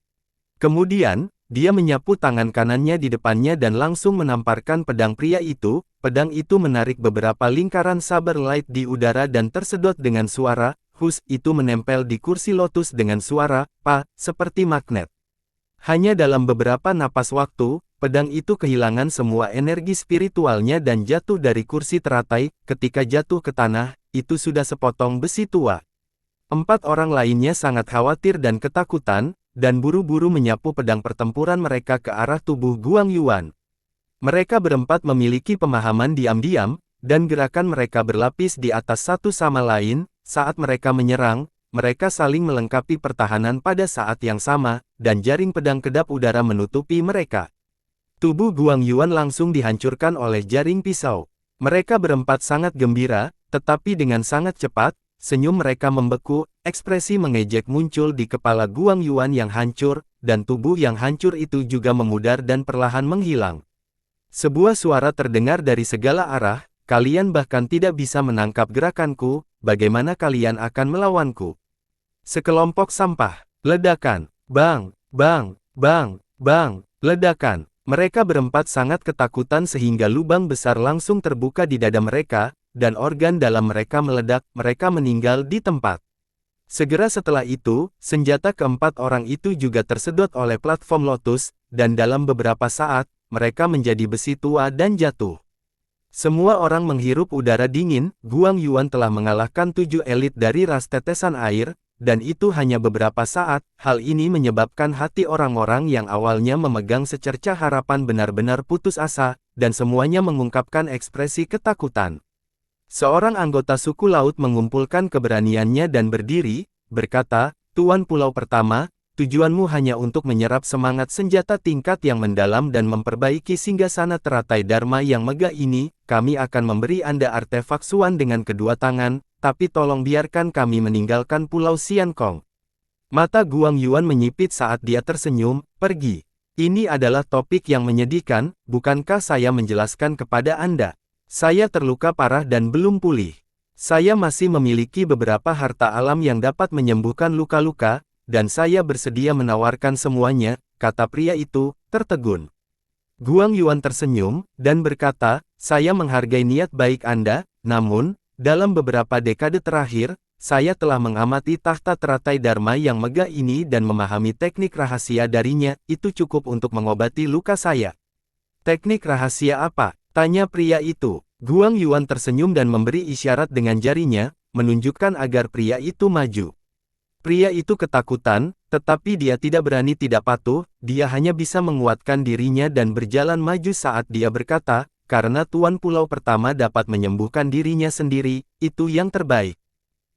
Kemudian, dia menyapu tangan kanannya di depannya dan langsung menamparkan pedang pria itu. Pedang itu menarik beberapa lingkaran saber light di udara dan tersedot dengan suara. Itu menempel di kursi lotus dengan suara, seperti magnet. Hanya dalam beberapa napas waktu, pedang itu kehilangan semua energi spiritualnya dan jatuh dari kursi teratai. Ketika jatuh ke tanah, itu sudah sepotong besi tua. 4 orang lainnya sangat khawatir dan ketakutan, dan buru-buru menyapu pedang pertempuran mereka ke arah tubuh Guang Yuan. Mereka berempat memiliki pemahaman diam-diam, dan gerakan mereka berlapis di atas satu sama lain. Saat mereka menyerang, mereka saling melengkapi pertahanan pada saat yang sama, dan jaring pedang kedap udara menutupi mereka. Tubuh Guang Yuan langsung dihancurkan oleh jaring pisau. Mereka berempat sangat gembira, tetapi dengan sangat cepat, senyum mereka membeku, ekspresi mengejek muncul di kepala Guang Yuan yang hancur, dan tubuh yang hancur itu juga memudar dan perlahan menghilang. Sebuah suara terdengar dari segala arah, kalian bahkan tidak bisa menangkap gerakanku. Bagaimana kalian akan melawanku? Sekelompok sampah. Ledakan. Bang, bang, bang, bang. Ledakan. Mereka berempat sangat ketakutan sehingga lubang besar langsung terbuka di dada mereka, dan organ dalam mereka meledak. Mereka meninggal di tempat. Segera setelah itu, senjata keempat orang itu juga tersedot oleh platform lotus, dan dalam beberapa saat, mereka menjadi besi tua dan jatuh. Semua orang menghirup udara dingin. Guang Yuan telah mengalahkan 7 elit dari ras tetesan air, dan itu hanya beberapa saat. Hal ini menyebabkan hati orang-orang yang awalnya memegang secercah harapan benar-benar putus asa, dan semuanya mengungkapkan ekspresi ketakutan. Seorang anggota suku laut mengumpulkan keberaniannya dan berdiri, berkata, Tuan Pulau Pertama, tujuanmu hanya untuk menyerap semangat senjata tingkat yang mendalam dan memperbaiki singgasana teratai Dharma yang megah ini. Kami akan memberi Anda artefak Suan dengan kedua tangan, tapi tolong biarkan kami meninggalkan Pulau Xiankong. Mata Guang Yuan menyipit saat dia tersenyum, pergi. Ini adalah topik yang menyedihkan, bukankah saya menjelaskan kepada Anda? Saya terluka parah dan belum pulih. Saya masih memiliki beberapa harta alam yang dapat menyembuhkan luka-luka, dan saya bersedia menawarkan semuanya, kata pria itu, tertegun. Guang Yuan tersenyum, dan berkata, saya menghargai niat baik Anda, namun, dalam beberapa dekade terakhir, saya telah mengamati tahta teratai Dharma yang megah ini dan memahami teknik rahasia darinya. Itu cukup untuk mengobati luka saya. Teknik rahasia apa? Tanya pria itu. Guang Yuan tersenyum dan memberi isyarat dengan jarinya, menunjukkan agar pria itu maju. Pria itu ketakutan, tetapi dia tidak berani tidak patuh. Dia hanya bisa menguatkan dirinya dan berjalan maju saat dia berkata, karena Tuan Pulau Pertama dapat menyembuhkan dirinya sendiri, itu yang terbaik.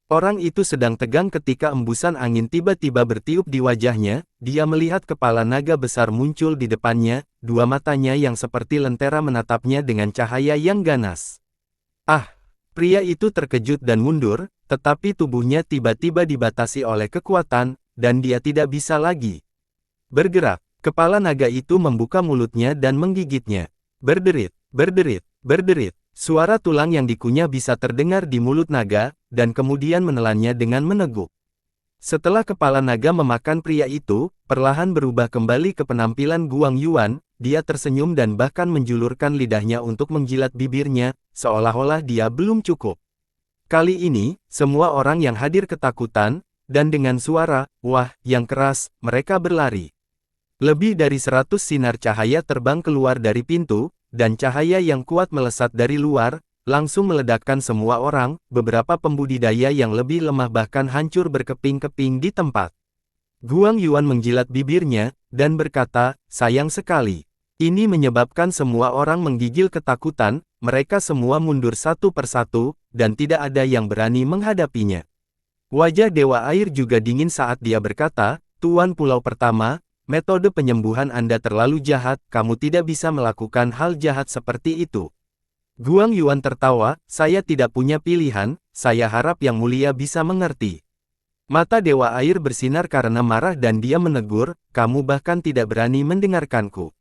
Orang itu sedang tegang ketika embusan angin tiba-tiba bertiup di wajahnya. Dia melihat kepala naga besar muncul di depannya, dua matanya yang seperti lentera menatapnya dengan cahaya yang ganas. Pria itu terkejut dan mundur, tetapi tubuhnya tiba-tiba dibatasi oleh kekuatan, dan dia tidak bisa lagi bergerak. Kepala naga itu membuka mulutnya dan menggigitnya. Berderit. Berderit, berderit. Suara tulang yang dikunyah bisa terdengar di mulut naga, dan kemudian menelannya dengan meneguk. Setelah kepala naga memakan pria itu, perlahan berubah kembali ke penampilan Guang Yuan, dia tersenyum dan bahkan menjulurkan lidahnya untuk menjilat bibirnya, seolah-olah dia belum cukup. Kali ini, semua orang yang hadir ketakutan, dan dengan suara, wah, yang keras, mereka berlari. Lebih dari 100 sinar cahaya terbang keluar dari pintu, dan cahaya yang kuat melesat dari luar, langsung meledakkan semua orang, beberapa pembudidaya yang lebih lemah bahkan hancur berkeping-keping di tempat. Guang Yuan menjilat bibirnya, dan berkata, sayang sekali. Ini menyebabkan semua orang menggigil ketakutan, mereka semua mundur satu persatu, dan tidak ada yang berani menghadapinya. Wajah Dewa Air juga dingin saat dia berkata, Tuan Pulau Pertama, metode penyembuhan Anda terlalu jahat, kamu tidak bisa melakukan hal jahat seperti itu. Guang Yuan tertawa, saya tidak punya pilihan, saya harap Yang Mulia bisa mengerti. Mata Dewa Air bersinar karena marah dan dia menegur, kamu bahkan tidak berani mendengarkanku.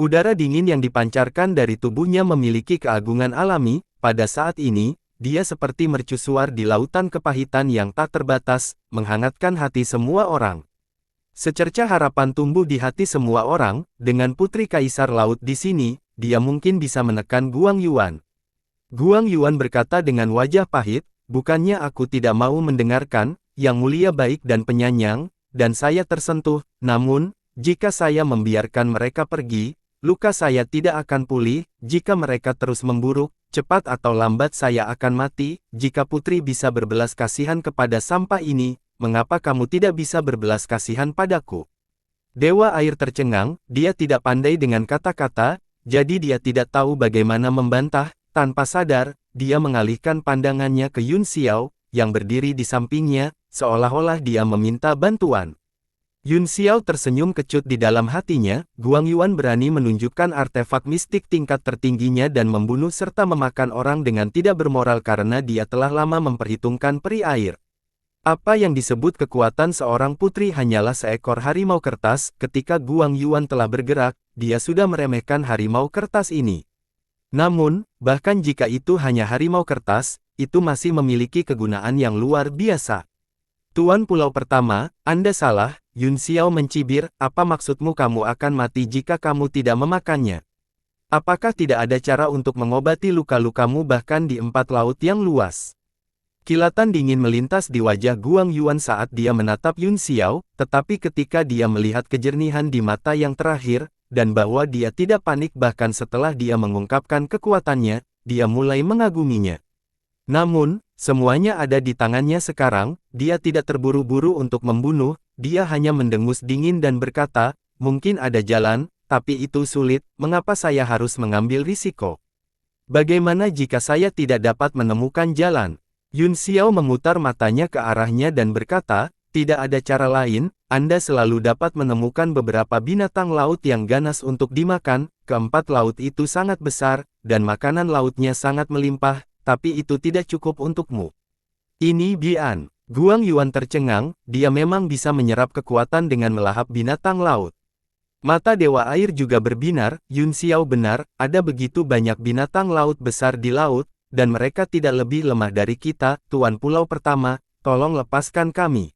Udara dingin yang dipancarkan dari tubuhnya memiliki keagungan alami, pada saat ini, dia seperti mercusuar di lautan kepahitan yang tak terbatas, menghangatkan hati semua orang. Secerca harapan tumbuh di hati semua orang, dengan Putri Kaisar Laut di sini, dia mungkin bisa menekan Guang Yuan. Guang Yuan berkata dengan wajah pahit, bukannya aku tidak mau mendengarkan, Yang Mulia baik dan penyayang, dan saya tersentuh, namun, jika saya membiarkan mereka pergi, luka saya tidak akan pulih, jika mereka terus memburuk, cepat atau lambat saya akan mati, jika Putri bisa berbelas kasihan kepada sampah ini, mengapa kamu tidak bisa berbelas kasihan padaku? Dewa Air tercengang, dia tidak pandai dengan kata-kata, jadi dia tidak tahu bagaimana membantah, tanpa sadar, dia mengalihkan pandangannya ke Yun Xiao, yang berdiri di sampingnya, seolah-olah dia meminta bantuan. Yun Xiao tersenyum kecut di dalam hatinya, Guang Yuan berani menunjukkan artefak mistik tingkat tertingginya dan membunuh serta memakan orang dengan tidak bermoral karena dia telah lama memperhitungkan peri air. Apa yang disebut kekuatan seorang putri hanyalah seekor harimau kertas, ketika Guang Yuan telah bergerak, dia sudah meremehkan harimau kertas ini. Namun, bahkan jika itu hanya harimau kertas, itu masih memiliki kegunaan yang luar biasa. Tuan Pulau Pertama, Anda salah, Yun Xiao mencibir, apa maksudmu kamu akan mati jika kamu tidak memakannya? Apakah tidak ada cara untuk mengobati luka-lukamu bahkan di 4 laut yang luas? Kilatan dingin melintas di wajah Guang Yuan saat dia menatap Yun Xiao, tetapi ketika dia melihat kejernihan di mata yang terakhir, dan bahwa dia tidak panik bahkan setelah dia mengungkapkan kekuatannya, dia mulai mengaguminya. Namun, semuanya ada di tangannya sekarang, dia tidak terburu-buru untuk membunuh, dia hanya mendengus dingin dan berkata, mungkin ada jalan, tapi itu sulit, mengapa saya harus mengambil risiko? Bagaimana jika saya tidak dapat menemukan jalan? Yun Xiao memutar matanya ke arahnya dan berkata, tidak ada cara lain, Anda selalu dapat menemukan beberapa binatang laut yang ganas untuk dimakan, keempat laut itu sangat besar, dan makanan lautnya sangat melimpah, tapi itu tidak cukup untukmu. Ini Bian. Guang Yuan tercengang, dia memang bisa menyerap kekuatan dengan melahap binatang laut. Mata Dewa Air juga berbinar, Yun Xiao benar, ada begitu banyak binatang laut besar di laut, dan mereka tidak lebih lemah dari kita, Tuan Pulau Pertama, tolong lepaskan kami.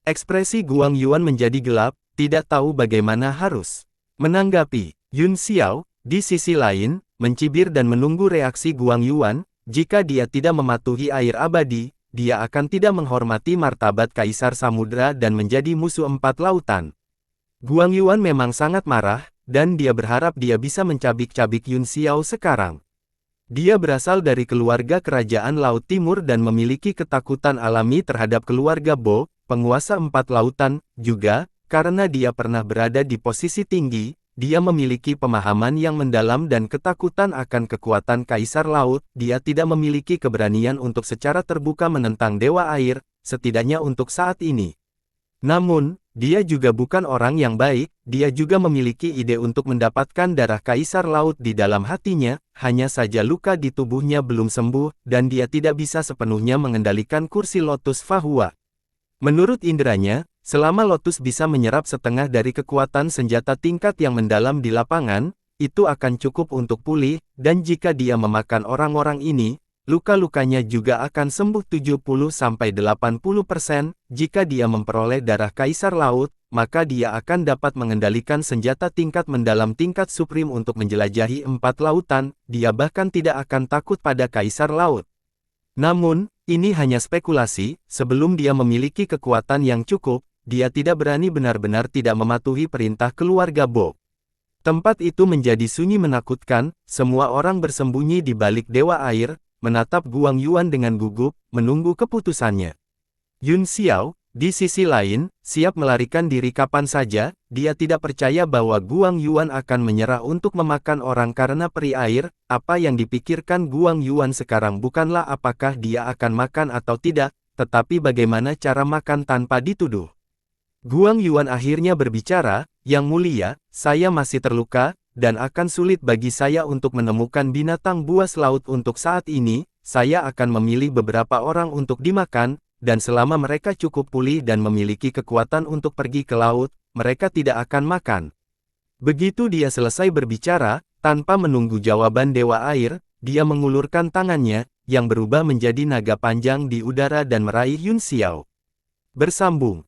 Ekspresi Guang Yuan menjadi gelap, tidak tahu bagaimana harus menanggapi. Yun Xiao, di sisi lain, mencibir dan menunggu reaksi Guang Yuan, jika dia tidak mematuhi air abadi, dia akan tidak menghormati martabat Kaisar Samudra dan menjadi musuh 4 lautan. Guang Yuan memang sangat marah, dan dia berharap dia bisa mencabik-cabik Yun Xiao sekarang. Dia berasal dari keluarga kerajaan Laut Timur dan memiliki ketakutan alami terhadap keluarga Bo, penguasa 4 lautan, juga, karena dia pernah berada di posisi tinggi, dia memiliki pemahaman yang mendalam dan ketakutan akan kekuatan Kaisar Laut, dia tidak memiliki keberanian untuk secara terbuka menentang Dewa Air, setidaknya untuk saat ini. Namun, dia juga bukan orang yang baik, dia juga memiliki ide untuk mendapatkan darah Kaisar Laut di dalam hatinya, hanya saja luka di tubuhnya belum sembuh, dan dia tidak bisa sepenuhnya mengendalikan kursi Lotus Fahua. Menurut inderanya, selama Lotus bisa menyerap setengah dari kekuatan senjata tingkat yang mendalam di lapangan, itu akan cukup untuk pulih, dan jika dia memakan orang-orang ini, luka-lukanya juga akan sembuh 70-80%. Jika dia memperoleh darah Kaisar Laut, maka dia akan dapat mengendalikan senjata tingkat mendalam tingkat Supreme untuk menjelajahi 4 lautan. Dia bahkan tidak akan takut pada Kaisar Laut. Namun, ini hanya spekulasi. Sebelum dia memiliki kekuatan yang cukup, dia tidak berani benar-benar tidak mematuhi perintah keluarga Bob. Tempat itu menjadi sunyi menakutkan, semua orang bersembunyi di balik Dewa Air, menatap Guang Yuan dengan gugup, menunggu keputusannya. Yun Xiao, di sisi lain, siap melarikan diri kapan saja. Dia tidak percaya bahwa Guang Yuan akan menyerah untuk memakan orang karena peri air. Apa yang dipikirkan Guang Yuan sekarang bukanlah apakah dia akan makan atau tidak, tetapi bagaimana cara makan tanpa dituduh. Guang Yuan akhirnya berbicara, "Yang mulia, saya masih terluka, dan akan sulit bagi saya untuk menemukan binatang buas laut untuk saat ini. Saya akan memilih beberapa orang untuk dimakan, dan selama mereka cukup pulih dan memiliki kekuatan untuk pergi ke laut, mereka tidak akan makan." Begitu dia selesai berbicara, tanpa menunggu jawaban Dewa Air, dia mengulurkan tangannya, yang berubah menjadi naga panjang di udara dan meraih Yun Xiao. Bersambung.